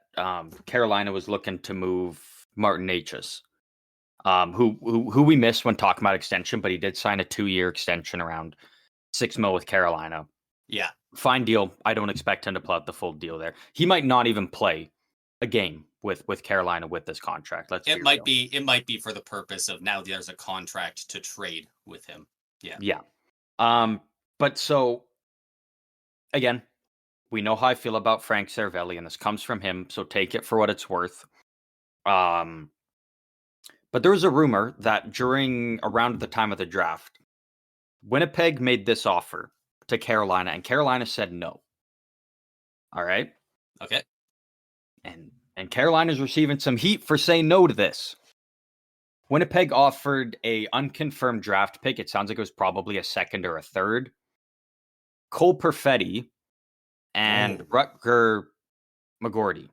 Carolina was looking to move Martin Necas, who we missed when talking about extension, but he did sign a 2-year extension around $6 million with Carolina. Yeah, fine deal. I don't expect him to pull out the full deal there. He might not even play a game with Carolina with this contract. It might be for the purpose of now there's a contract to trade with him. Yeah. But so again, we know how I feel about Frank Cervelli, and this comes from him, so take it for what it's worth. But there was a rumor that during around the time of the draft, Winnipeg made this offer to Carolina, and Carolina said no. All right. Okay. And Carolina's receiving some heat for saying no to this. Winnipeg offered a unconfirmed draft pick. It sounds like it was probably a second or a third. Cole Perfetti and Rutger McGordy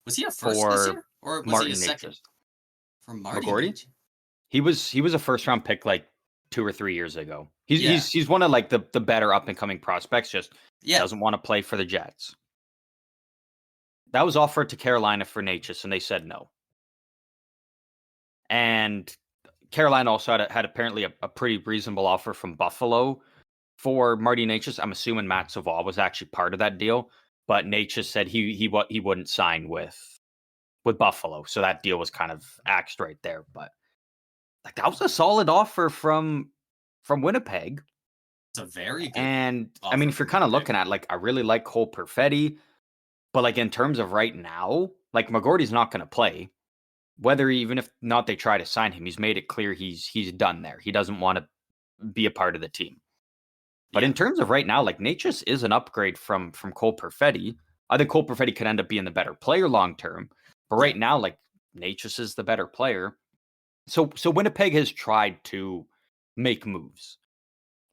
Was he a first this for year, or was he a Martin second? Natchez. For Marty McGordy? Natchez. He was a first round pick like 2 or 3 years ago. Yeah. He's one of like the better up and coming prospects. Just Yeah. doesn't want to play for the Jets. That was offered to Carolina for Natchez, and they said no. And Carolina also had apparently a pretty reasonable offer from Buffalo for Marty Natchez. I'm assuming Matt Savall was actually part of that deal, but Natchez said he wouldn't sign with Buffalo, so that deal was kind of axed right there. But like that was a solid offer from Winnipeg. It's a very good And I offer mean, if you're from kind of Winnipeg. looking at like I really like Cole Perfetti, but like in terms of right now, like McGordy's not going to play. Whether even if not they try to sign him, he's made it clear he's done there. He doesn't want to be a part of the team. But in terms of right now, like Natchez is an upgrade from Cole Perfetti. I think Cole Perfetti could end up being the better player long term. But right now, like Natchez is the better player. So Winnipeg has tried to make moves.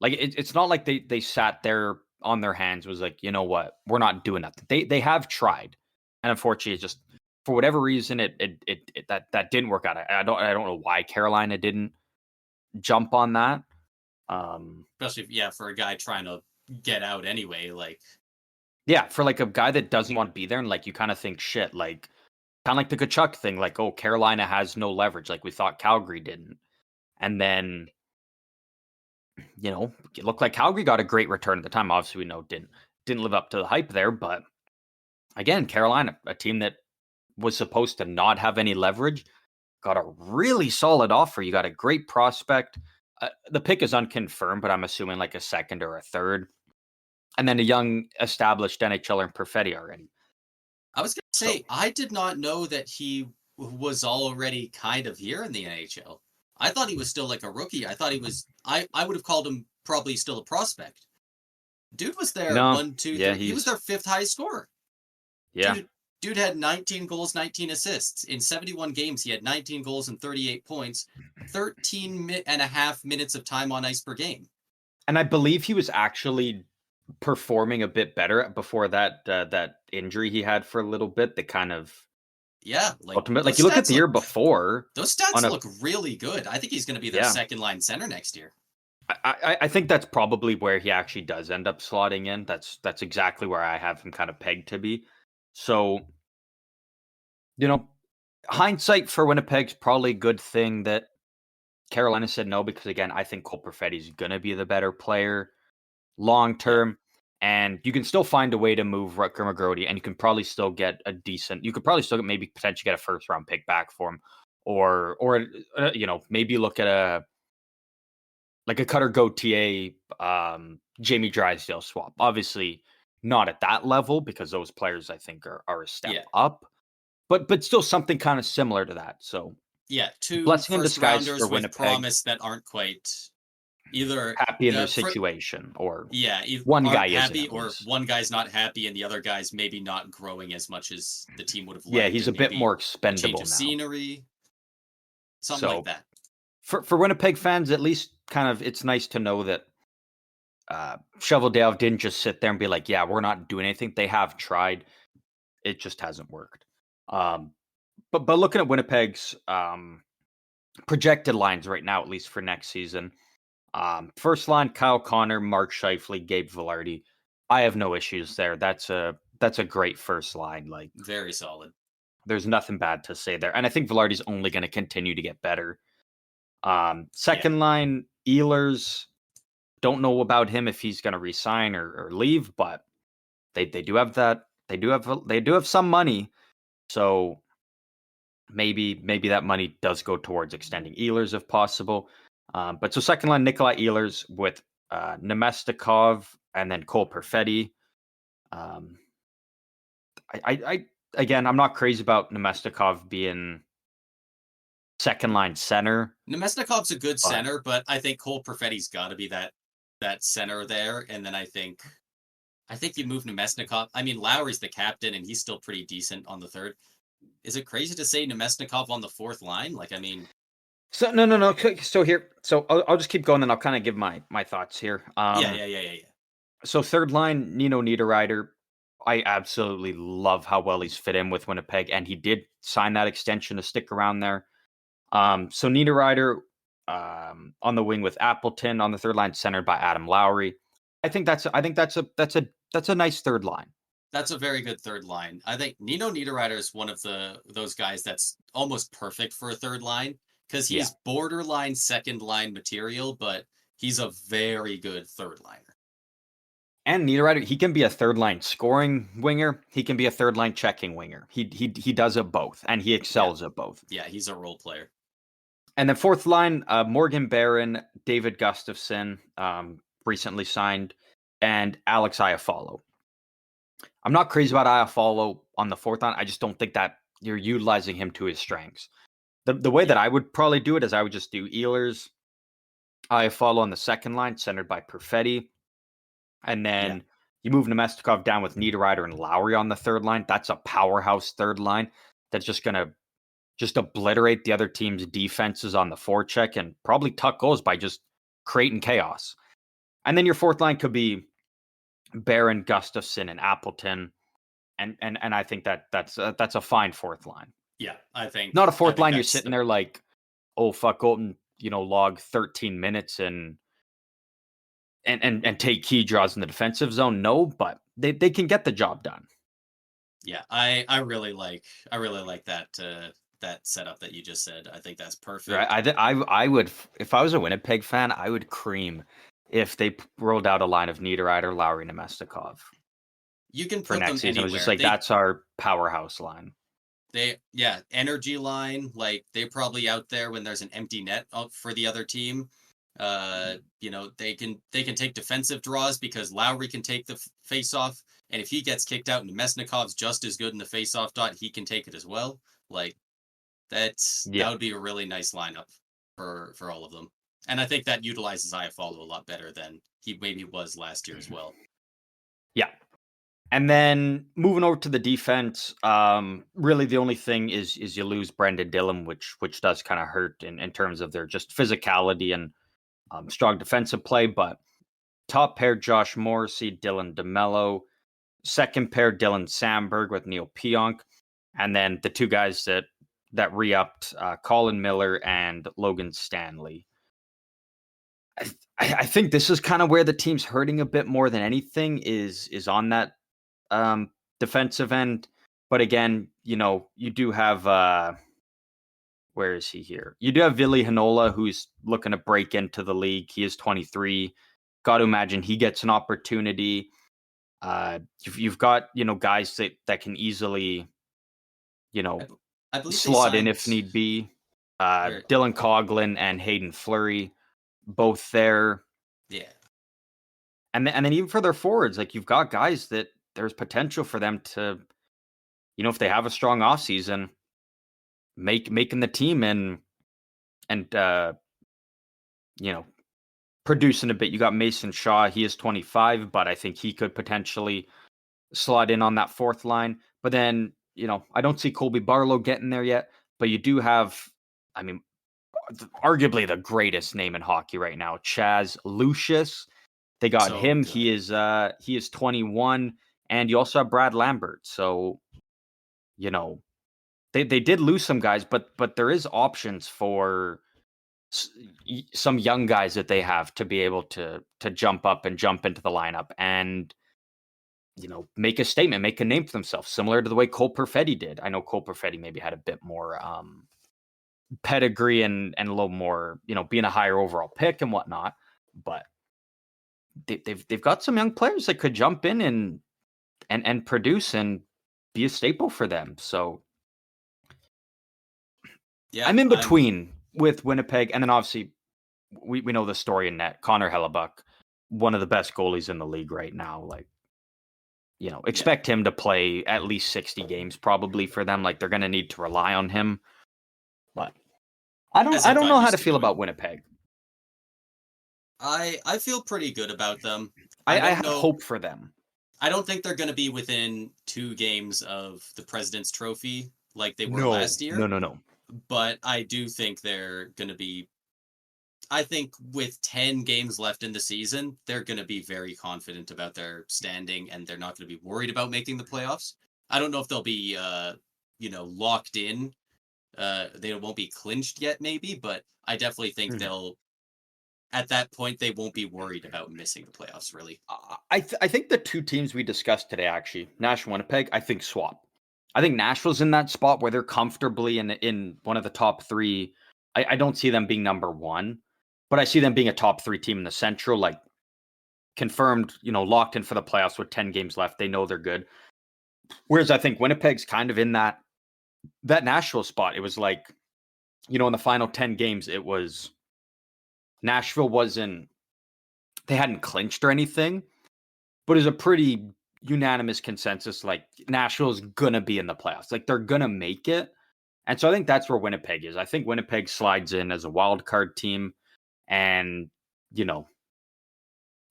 Like it's not like they sat there on their hands, was like, you know what, we're not doing that. They have tried. And unfortunately, it's just for whatever reason that didn't work out. I don't know why Carolina didn't jump on that. Especially for a guy trying to get out anyway, like for like a guy that doesn't want to be there, and like you kind of think shit, like kind of like the Kachuk thing, like, oh, Carolina has no leverage, like we thought Calgary didn't. And then it looked like Calgary got a great return at the time. Obviously, we know didn't live up to the hype there, but again, Carolina, a team that was supposed to not have any leverage, got a really solid offer. You got a great prospect. The pick is unconfirmed, but I'm assuming like a second or a third. And then a young established NHLer in Perfetti already. I was going to say, I did not know that he was already kind of here in the NHL. I thought he was still like a rookie. I thought he was, I would have called him probably still a prospect. Dude was there he was their fifth highest scorer. Yeah. Dude had 19 goals, 19 assists. In 71 games, he had 19 goals and 38 points, 13 and a half minutes of time on ice per game. And I believe he was actually performing a bit better before that injury he had for a little bit. That kind of like you look at the year before, those stats look really good. I think he's going to be their second line center next year. I think that's probably where he actually does end up slotting in. That's exactly where I have him kind of pegged to be. So, hindsight for Winnipeg's probably a good thing that Carolina said no, because again, I think Cole Perfetti is going to be the better player long term, and you can still find a way to move Rutger McGordy, and you can probably still get maybe potentially get a first round pick back for him, or maybe look at a Cutter Gauthier, Jamie Drysdale swap. Obviously, not at that level because those players I think are a step up, but still something kind of similar to that. So two blessing in disguise first-rounders for with Winnipeg, promise that aren't quite either happy in their situation, or one guy isn't happy, or one guy's not happy and the other guy's maybe not growing as much as the team would have liked. Yeah, he's a bit more expendable change of now. Scenery, something like that. For Winnipeg fans, at least, kind of, it's nice to know that Cheveldayoff didn't just sit there and be like, "Yeah, we're not doing anything." They have tried; it just hasn't worked. But looking at Winnipeg's projected lines right now, at least for next season, first line: Kyle Connor, Mark Scheifele, Gabe Vilardi. I have no issues there. That's a great first line. Like, very solid. There's nothing bad to say there, and I think Vilardi's only going to continue to get better. Second line: Ehlers. Don't know about him if he's going to resign or leave, but they do have that. They do have some money, so maybe that money does go towards extending Ehlers if possible. But so second line: Nikolai Ehlers with Nemestikov and then Cole Perfetti. I again, I'm not crazy about Nemestikov being second line center. Nemesnikov's a good But center, but I think Cole Perfetti's got to be that center there. And then I think you move Nemesnikov. I mean, Lowry's the captain, and he's still pretty decent on the third. Is it crazy to say Nemesnikov on the fourth line? Like, I mean, so no. So here, so I'll just keep going, and I'll kind of give my thoughts here. yeah. So third line, Nino Niederreiter. I absolutely love how well he's fit in with Winnipeg, and he did sign that extension to stick around there. So Niederreiter on the wing with Appleton, on the third line centered by Adam Lowry. I think that's a nice third line. That's a very good third line. I think Nino Niederreiter is one of those guys that's almost perfect for a third line because Yeah. he's borderline second line material, but he's a very good third liner. And Niederreiter, he can be a third line scoring winger. He can be a third line checking winger. He does it both, and he excels at both. Yeah, he's a role player. And then fourth line, Morgan Barron, David Gustafson, recently signed, and Alex Iafallo. I'm not crazy about Iafallo on the fourth line. I just don't think that you're utilizing him to his strengths. The way that I would probably do it is I would just do Ehlers, Iafallo on the second line, centered by Perfetti. And then you move Nemestikov down with Niederreiter and Lowry on the third line. That's a powerhouse third line that's just going to obliterate the other team's defenses on the forecheck and probably tuck goals by just creating chaos. And then your fourth line could be Barron, Gustafson, and Appleton. And I think that's a fine fourth line. Yeah, I think not a fourth line. You're sitting there like, oh fuck, Golden, log 13 minutes and take key draws in the defensive zone. No, but they can get the job done. Yeah, I really like that setup that you just said. I think that's perfect. Right. I would, if I was a Winnipeg fan, I would cream if they rolled out a line of Niederreiter, Lowry, Nemestikov. You can put for next them season. anywhere. It was just like that's our powerhouse line. Energy line. Like they're probably out there when there's an empty net for the other team. They can take defensive draws because Lowry can take the face off, and if he gets kicked out and Nemesnikov's just as good in the face off dot, he can take it as well. Like that would be a really nice lineup for all of them. And I think that utilizes Iafallo a lot better than he maybe was last year as well. Yeah. And then moving over to the defense, really the only thing is you lose Brendan Dillon, which does kind of hurt in terms of their just physicality and strong defensive play. But top pair, Josh Morrissey, Dylan DeMello. Second pair, Dylan Samberg with Neil Pionk. And then the two guys that re-upped, Colin Miller and Logan Stanley. I think this is kind of where the team's hurting a bit more than anything is on that defensive end. But again, you do have where is he here? You do have Ville Heinola, who's looking to break into the league. He is 23. Got to imagine he gets an opportunity. You've got guys that can easily I believe slot in if need be. Dylan Coughlin and Hayden Fleury, both there. Yeah. And then even for their forwards, like you've got guys that there's potential for them to, if they have a strong offseason, making the team and producing a bit. You got Mason Shaw. He is 25, but I think he could potentially slot in on that fourth line. But then, I don't see Colby Barlow getting there yet, but you do have, arguably the greatest name in hockey right now, Chaz Lucius. They got him. Good. He is 21, and you also have Brad Lambert. So, they did lose some guys, but there is options for some young guys that they have to be able to jump up and jump into the lineup and make a statement, make a name for themselves, similar to the way Cole Perfetti did. I know Cole Perfetti maybe had a bit more pedigree and a little more, being a higher overall pick and whatnot, but they've got some young players that could jump in and produce and be a staple for them. So yeah, I'm in between with Winnipeg, and then obviously we know the story in net. Connor Hellebuck, one of the best goalies in the league right now. Like, expect him to play at least 60 games probably for them. Like they're going to need to rely on him. But as I I don't got know how used to to feel doing. about Winnipeg. I feel pretty good about them. I I don't have know. hope for them. I don't think they're going to be within 2 games of the President's Trophy like they were No, last no, year, no, no. but I do think they're going to be. I think with 10 games left in the season, they're going to be very confident about their standing and they're not going to be worried about making the playoffs. I don't know if they'll be, locked in. They won't be clinched yet, maybe, but I definitely think Mhm. at that point, they won't be worried about missing the playoffs, really. I think the two teams we discussed today, actually, Nashville, Winnipeg, I think swap. I think Nashville's in that spot where they're comfortably in one of the top three. I don't see them being number one, but I see them being a top three team in the Central, like confirmed, locked in for the playoffs with 10 games left. They know they're good. Whereas I think Winnipeg's kind of in that Nashville spot. It was like, in the final 10 games, it was Nashville wasn't they hadn't clinched or anything, but it was a pretty unanimous consensus. Like Nashville's gonna be in the playoffs. Like they're gonna make it. And so I think that's where Winnipeg is. I think Winnipeg slides in as a wild card team, and you know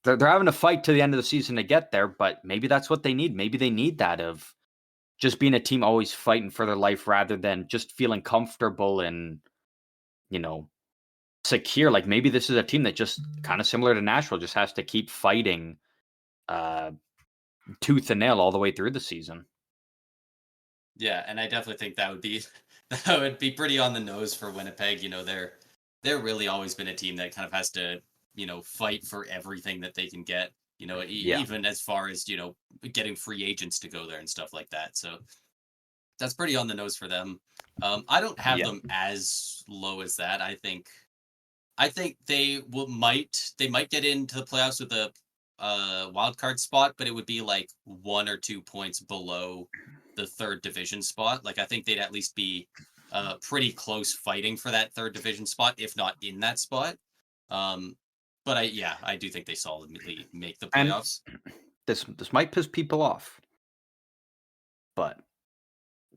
they're having to fight to the end of the season to get there. But maybe that's what they need. Maybe they need that of just being a team always fighting for their life rather than just feeling comfortable and you know secure. Like maybe this is a team that just kind of similar to Nashville just has to keep fighting uh tooth and nail all the way through the season. Yeah, and I definitely think that would be that would be pretty on the nose for Winnipeg. They're really always been a team that kind of has to, fight for everything that they can get. Yeah. Even as far as getting free agents to go there and stuff like that. So that's pretty on the nose for them. I don't have Yeah. them as low as that. I think they might get into the playoffs with a wild card spot, but it would be like 1 or 2 points below the third division spot. Like I think they'd at least be pretty close fighting for that third division spot, if not in that spot. Um, but I do think they solidly make the And playoffs. this might piss people off, but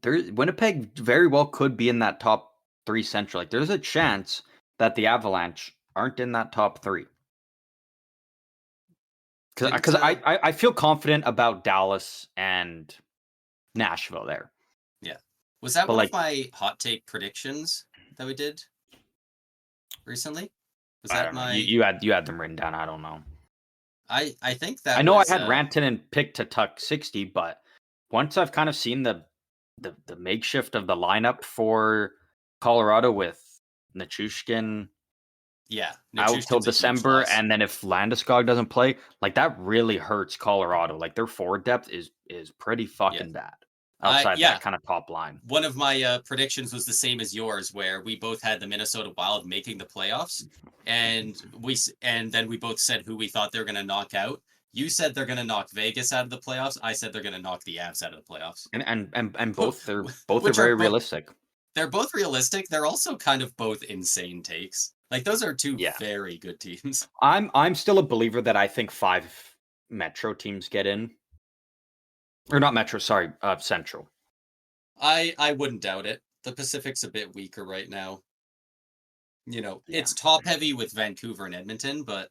Winnipeg very well could be in that top three central. Like there's a chance that the Avalanche aren't in that top three. Didn't Because I feel confident about Dallas and Nashville there. Yeah. Was that But one of like my hot take predictions that we did recently? Was I that don't know. my You had them written down. I don't know. I think I that know I was had Rantanen picked to tuck 60, but once I've kind of seen the makeshift of the lineup for Colorado with Nichushkin yeah, out till Nichushkin's a huge December, loss. and then if Landeskog doesn't play, like that really hurts Colorado. Like their forward depth is pretty Yeah. fucking bad outside Yeah, that kind of top line. one of my predictions was the same as yours, where we both had the Minnesota Wild making the playoffs, and then we both said who we thought they were going to knock out. You said they're going to knock Vegas out of the playoffs. I said they're going to knock the Avs out of the playoffs. And both are Which are very both realistic. they're both realistic. They're also kind of both insane takes. Like those are two Yeah. very good teams. I'm still a believer that I think 5 Metro teams get in. Or not Metro, sorry, Central. I wouldn't doubt it. The Pacific's a bit weaker right now. Yeah. It's top heavy with Vancouver and Edmonton, but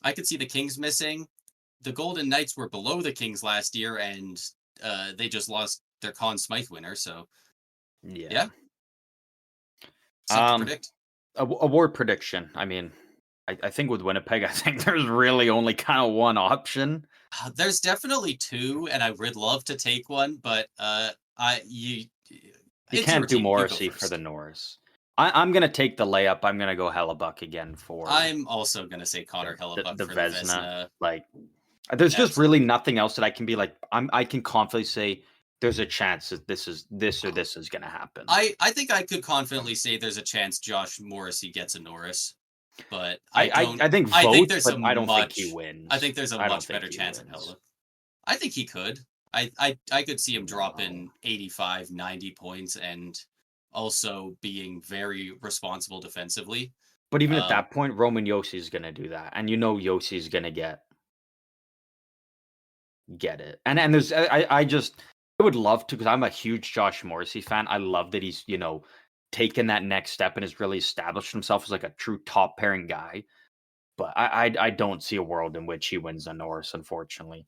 I could see the Kings missing. The Golden Knights were below the Kings last year, and they just lost their Conn Smythe winner. So Yeah. yeah, it's tough to Um predict. award prediction. I mean, I think with Winnipeg, I think there's really only kind of one option. There's definitely two, and I would love to take one, but You it's your can't do team. You go Morrissey for the first. Norris. I'm gonna take the layup. I'm gonna go Hellebuck again for I'm also gonna say Connor Hellebuck the for the Vesna. Vezina. Like, there's just really Absolutely. nothing else that I can be like. I can confidently say there's a chance that this is gonna happen. I think I could confidently say there's a chance Josh Morrissey gets a Norris, but I think I think votes, there's but a I don't think he much. wins. I think there's a I don't much think better he chance at wins. Hellebuck. I think he could. I could see him dropping 85, 90 points and also being very responsible defensively. But even at Um, that point, Roman Yossi's gonna do that, and Yossi's gonna get it. And there's I just I would love to because I'm a huge Josh Morrissey fan. I love that he's taken that next step and has really established himself as like a true top pairing guy. But I don't see a world in which he wins a Norris, unfortunately.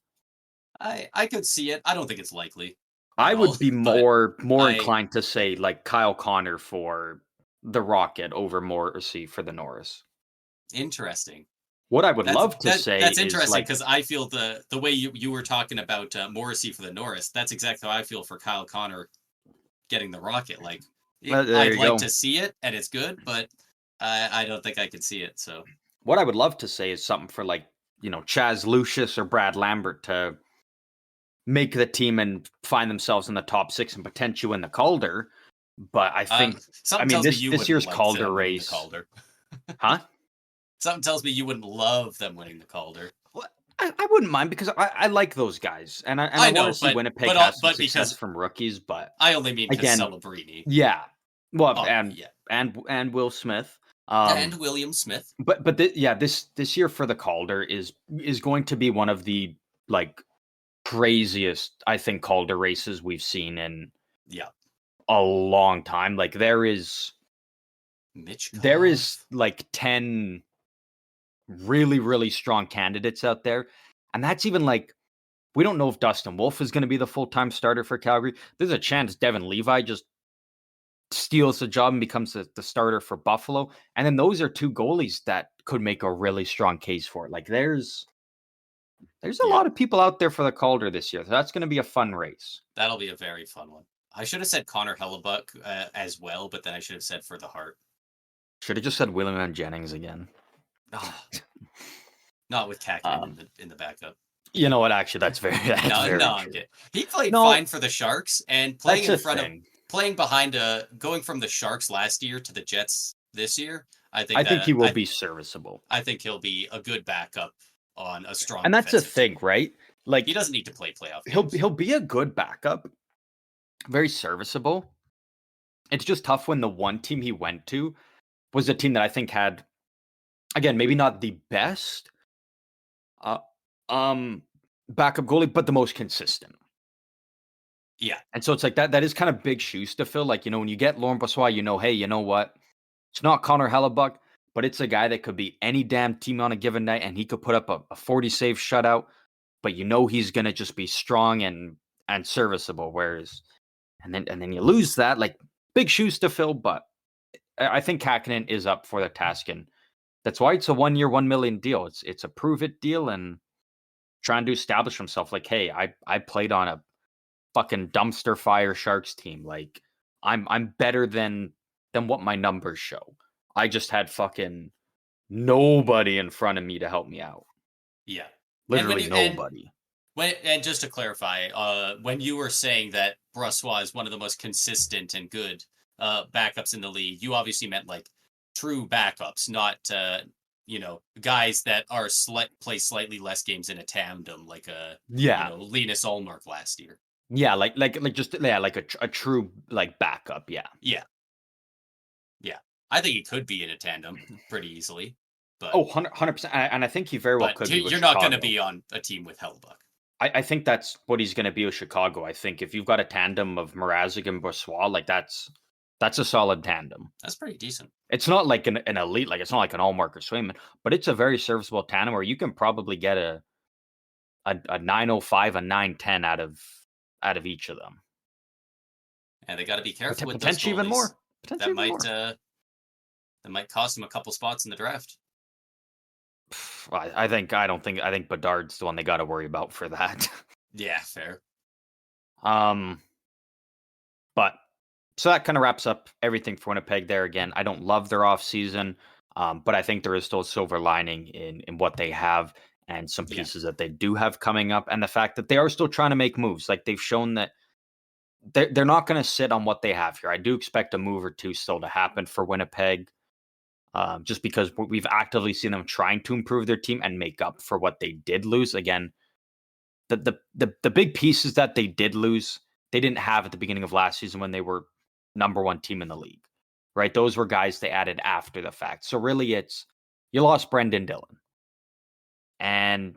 I could see it. I don't think it's likely I at all, would be but more I inclined to say like Kyle Connor for the Rocket over Morrissey for the Norris. interesting. What I would love to say That's is interesting like, because I feel the way you were talking about Morrissey for the Norris. That's exactly how I feel for Kyle Connor getting the Rocket. Like there I'd you like go. to see it and it's good, but I don't think I could see it. So What I would love to say is something for like, Chaz Lucius or Brad Lambert to make the team and find themselves in the top 6 and potentially win the Calder. But I something mean, tells me this you this wouldn't year's like Calder them winning the race, Calder. huh? Something tells me you wouldn't love them winning the Calder. Well, I wouldn't mind because I like those guys, and I I want to know, see Winnipeg have some but success because from rookies. But I only mean because again, Celebrini. yeah, well, Oh and yeah, and Will Smith. and William Smith. Yeah, this year for the Calder is going to be one of the like craziest, I think, Calder races we've seen in Yeah, a long time. Like there is Mitchkov. like 10 really, really strong candidates out there. And that's even like, we don't know if Dustin Wolf is going to be the full-time starter for Calgary. There's a chance Devin Levi just steals the job and becomes the starter for Buffalo. And then those are 2 goalies that could make a really strong case for it. Like there's a Yeah, lot of people out there for the Calder this year. So that's going to be a fun race. that'll be a very fun one. I should have said Connor Hellebuck as well, but then I should have said for the Hart. Should have just said William Jennings again. Oh, not with Kakinen in the backup. You know what? Actually, that's very I'm true. kidding. He played No, fine for the Sharks and that's a thing. playing behind going from the Sharks last year to the Jets this year. I think he will be serviceable. I think he'll be a good backup on a strong And that's a defensive thing, team. right? Like He doesn't need to play playoff games. he'll be a good backup, very serviceable. It's just tough when the one team he went to was a team that I think had, again, maybe not the best uh, backup goalie, but the most consistent. Yeah, And so it's like that is kind of big shoes to fill. Like, when you get Laurent Brossoit, hey, you know what? It's not Connor Hellebuck, but it's a guy that could be any damn team on a given night, and he could put up a 40 save shutout, but he's gonna just be strong and serviceable. Whereas and then you lose that, like big shoes to fill, but I think Kakinen is up for the task, and that's why it's a 1 year, $1 million deal. It's a prove it deal and trying to establish himself. Like, hey, I played on a fucking dumpster fire Sharks team. Like, I'm better than what my numbers show. I just had fucking nobody in front of me to help me out. yeah. Literally nobody. And just to clarify, when you were saying that Brossoit is one of the most consistent and good backups in the league, you obviously meant like true backups, not guys that are play slightly less games in a tandem, like Linus Ullmark last year. Yeah, like a true like backup. Yeah. Yeah. I think he could be in a tandem pretty easily. But 100%. And I think he very well could be. You're not going to be on a team with Hellebuck. I think that's what he's going to be with Chicago. I think if you've got a tandem of Mrazek and Brossoit, like that's a solid tandem. That's pretty decent. It's not like an elite, like it's not like an Allmark or Swayman, but it's a very serviceable tandem where you can probably get a 905, a 910 out of each of them. And they got to be careful with potentially those even more. That might cost them a couple spots in the draft. I think Bedard's the one they got to worry about for that. Yeah, fair. But so that kind of wraps up everything for Winnipeg there. Again, I don't love their offseason, but I think there is still a silver lining in what they have and some pieces that they do have coming up, and the fact that they are still trying to make moves. Like they've shown that they're not going to sit on what they have here. I do expect a move or two still to happen for Winnipeg. Just because we've actively seen them trying to improve their team and make up for what they did lose. Again, the big pieces that they did lose, they didn't have at the beginning of last season when they were number one team in the league, right? Those were guys they added after the fact. So really it's, you lost Brendan Dillon. And,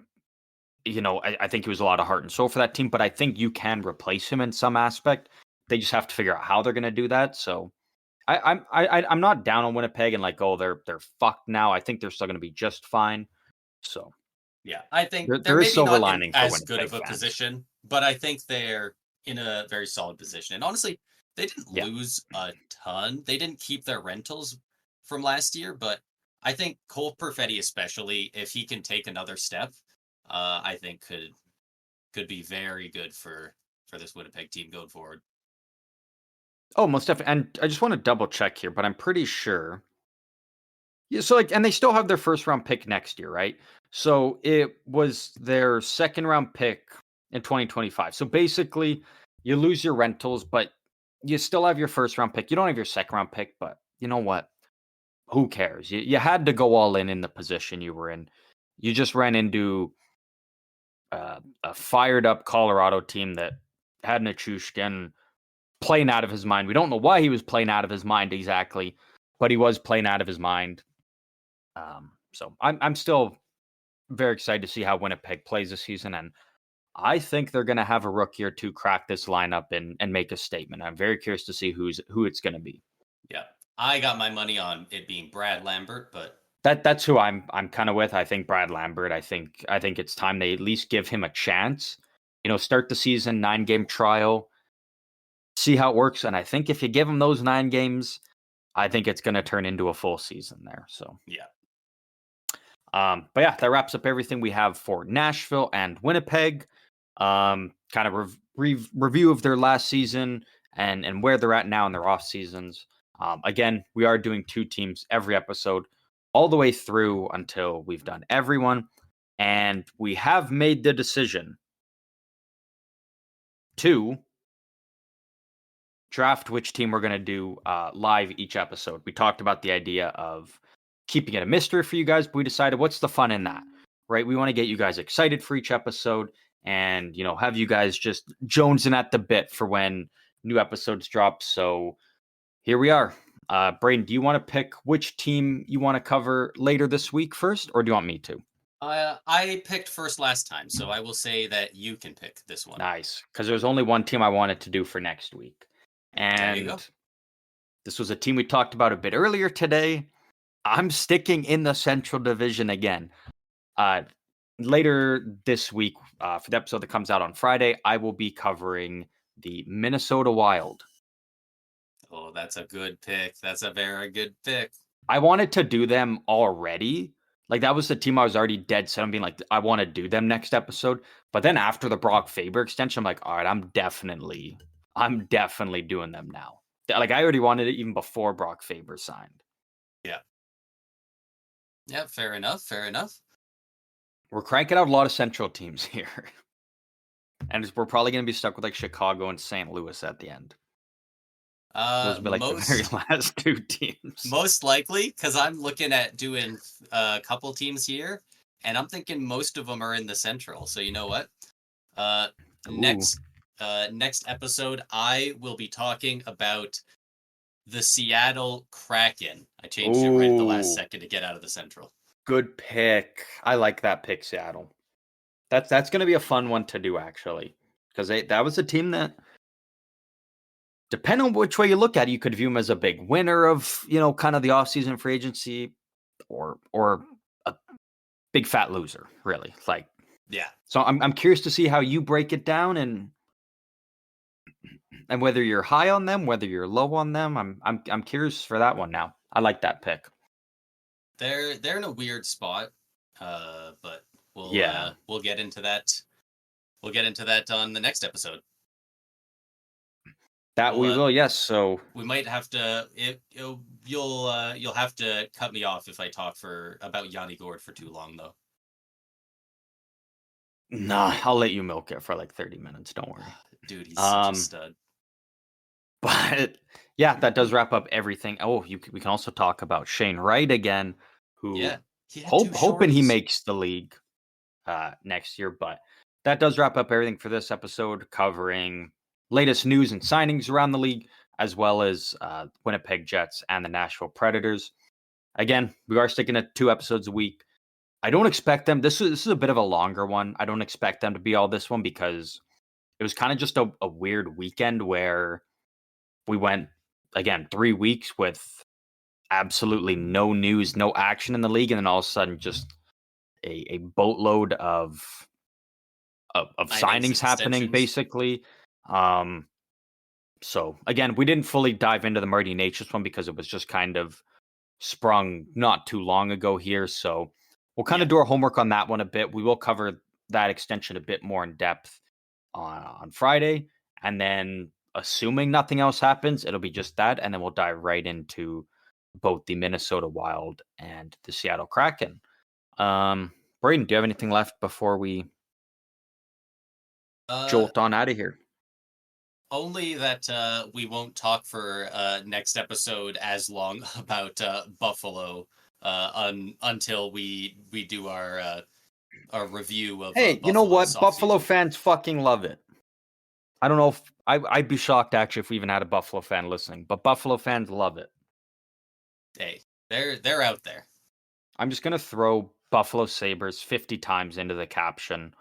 I think he was a lot of heart and soul for that team, but I think you can replace him in some aspect. They just have to figure out how they're going to do that. So I'm not down on Winnipeg and like, oh, they're fucked now. I think they're still going to be just fine. So Yeah, I think they're there is maybe silver not in lining for as good Winnipeg of a fans. position, but I think they're in a very solid position. And honestly, they didn't Yeah. lose a ton. They didn't keep their rentals from last year, but I think Cole Perfetti, especially if he can take another step, I think could be very good for this Winnipeg team going forward. Oh, most definitely. And I just want to double check here, but I'm pretty sure. Yeah, so like, and they still have their first round pick next year, right? So it was their second round pick in 2025. So basically, you lose your rentals, but you still have your first round pick. You don't have your second round pick, but you know what? Who cares? You had to go all in the position you were in. You just ran into a fired up Colorado team that had Nichushkin playing out of his mind. We don't know why he was playing out of his mind exactly, but he was playing out of his mind. So I'm still very excited to see how Winnipeg plays this season, and I think they're going to have a rookie or two crack this lineup and make a statement. I'm very curious to see who it's going to be. Yeah, I got my money on it being Brad Lambert, but That's who I'm kind of with. I think Brad Lambert. I think it's time they at least give him a chance. Start the season 9-game trial, see how it works, and I think if you give him those 9 games, I think it's going to turn into a full season there. So yeah. But yeah, that wraps up everything we have for Nashville and Winnipeg. Kind of review of their last season and where they're at now in their off seasons. Again, we are doing 2 teams every episode, all the way through until we've done everyone, and we have made the decision to draft which team we're going to do live each episode. We talked about the idea of keeping it a mystery for you guys, but we decided what's the fun in that, right? We want to get you guys excited for each episode and, have you guys just jonesing at the bit for when new episodes drop. So here we are. Braden, do you want to pick which team you want to cover later this week first, or do you want me to? I picked first last time, so I will say that you can pick this one. Nice, because there's only one team I wanted to do for next week. There you go. And this was a team we talked about a bit earlier today. I'm sticking in the Central Division again. Later this week, for the episode that comes out on Friday, I will be covering the Minnesota Wild. Oh, that's a good pick. That's a very good pick. I wanted to do them already. Like, that was the team I was already dead set on being like, I want to do them next episode. But then after the Brock Faber extension, I'm like, all right, I'm definitely doing them now. Like, I already wanted it even before Brock Faber signed. Yeah. Yeah, fair enough. Fair enough. We're cranking out a lot of Central teams here. And we're probably going to be stuck with like Chicago and St. Louis at the end. Those would be like the very last 2 teams. Most likely, because I'm looking at doing a couple teams here, and I'm thinking most of them are in the Central. So you know what? Next episode, I will be talking about the Seattle Kraken. I changed it right at the last second to get out of the Central. Good pick. I like that pick, Seattle. That's going to be a fun one to do, actually, because that was a team that, depending on which way you look at it, you could view them as a big winner of, kind of the offseason free agency, or a big fat loser, really. Like, yeah. So I'm curious to see how you break it down and whether you're high on them, whether you're low on them. I'm curious for that one now. I like that pick. They're in a weird spot, but we'll get into that. We'll get into that on the next episode. We will, yes. So we might have to. You'll have to cut me off if I talk about Yanni Gourde for too long, though. Nah, I'll let you milk it for like 30 minutes. Don't worry, dude. He's such a stud. But yeah, that does wrap up everything. Oh, we can also talk about Shane Wright again, who hoping he makes the league next year. But that does wrap up everything for this episode, covering latest news and signings around the league, as well as Winnipeg Jets and the Nashville Predators. Again, we are sticking to 2 episodes a week. I don't expect them. This is a bit of a longer one. I don't expect them to be all this one because it was kind of just a weird weekend where we went again, 3 weeks with absolutely no news, no action in the league, and then all of a sudden just a boatload of Signings, signings happening, extensions. basically. So again, we didn't fully dive into the Marty Natchez one because it was just kind of sprung not too long ago here. So we'll kind of do our homework on that one a bit. We will cover that extension a bit more in depth on Friday. And then assuming nothing else happens, it'll be just that. And then we'll dive right into both the Minnesota Wild and the Seattle Kraken. Braden, do you have anything left before we jolt on out of here? Only that we won't talk for next episode as long about Buffalo until we do our review of Hey, you know Buffalo's what? Buffalo offseason. fans fucking love it. I don't know if I'd be shocked actually if we even had a Buffalo fan listening, but Buffalo fans love it. Hey, they're out there. I'm just gonna throw Buffalo Sabres 50 times into the caption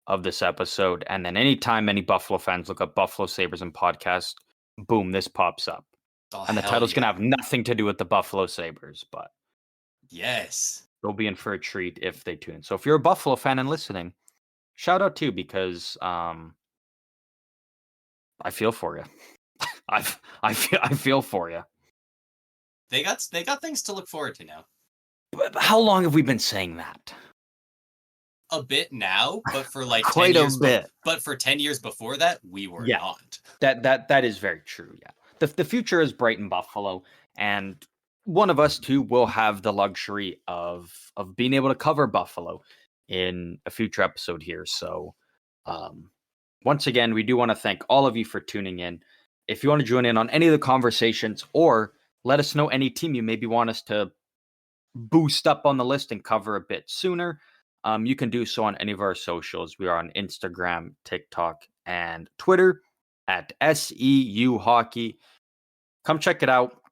of this episode, and then anytime any Buffalo fans look up Buffalo Sabres and podcast, boom, this pops up. Oh, And the hell title's gonna yeah. have nothing to do with the Buffalo Sabres, but Yes. they'll be in for a treat if they tune in. So if you're a Buffalo fan and listening, shout out to you because I feel for you. I feel for you. They got things to look forward to now. But how long have we been saying that? A bit now, but for like Quite 10 a years bit. but for 10 years before that, we were not. That is very true. Yeah. The future is bright in Buffalo, and one of us two will have the luxury of being able to cover Buffalo in a future episode here. So once again, we do want to thank all of you for tuning in. If you want to join in on any of the conversations or let us know any team you maybe want us to boost up on the list and cover a bit sooner, you can do so on any of our socials. We are on Instagram, TikTok, and Twitter at SEU Hockey. Come check it out.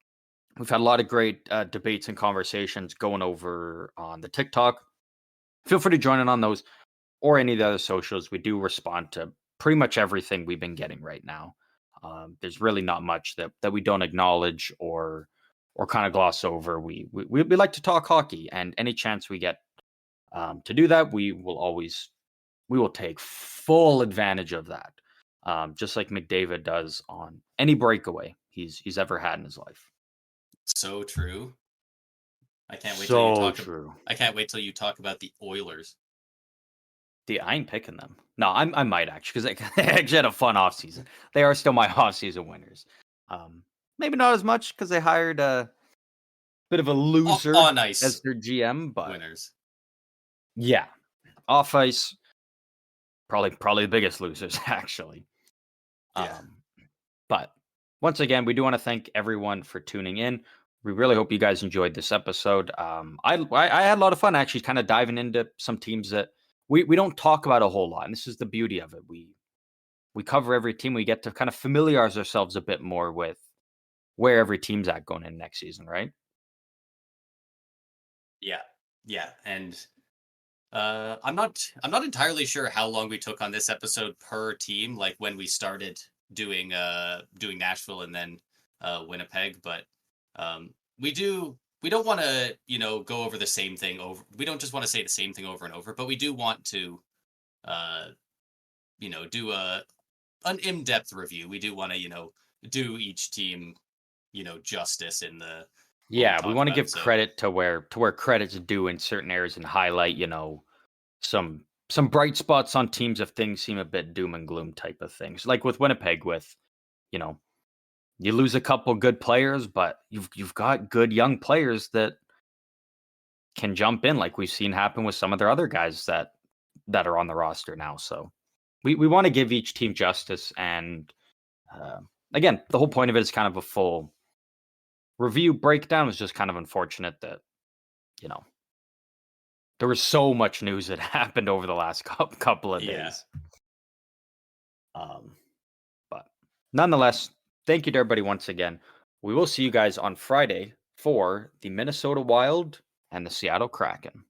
We've had a lot of great debates and conversations going over on the TikTok. Feel free to join in on those or any of the other socials. We do respond to pretty much everything we've been getting right now. There's really not much that we don't acknowledge or kind of gloss over. We like to talk hockey, and any chance we get to do that, we will take full advantage of that. Just like McDavid does on any breakaway he's ever had in his life. So true. I can't wait I can't wait till you talk about the Oilers. I ain't picking them. No, I might actually because they actually had a fun offseason. They are still my offseason winners. Maybe not as much because they hired a bit of a loser on ice as their GM, but winners. Yeah, off ice, probably the biggest losers actually. Yeah. But once again, we do want to thank everyone for tuning in. We really hope you guys enjoyed this episode. I had a lot of fun actually kind of diving into some teams that we don't talk about a whole lot. And this is the beauty of it. We cover every team. We get to kind of familiarize ourselves a bit more with where every team's at going in next season, right? Yeah. And I'm not entirely sure how long we took on this episode per team, like when we started doing Nashville and then Winnipeg, but we don't want to, go over the same thing over. We don't just want to say the same thing over and over, but we do want to do an in-depth review. We do want to, do each team, justice in the Yeah, we want to give credit to where credit's due in certain areas and highlight, some bright spots on teams if things seem a bit doom and gloom type of things. Like with Winnipeg, with you lose a couple good players, but you've got good young players that can jump in, like we've seen happen with some of their other guys that are on the roster now. So we want to give each team justice, and again, the whole point of it is kind of a full review breakdown. Was just kind of unfortunate that there was so much news that happened over the last couple of days. But nonetheless, thank you to everybody once again. We will see you guys on Friday for the Minnesota Wild and the Seattle Kraken.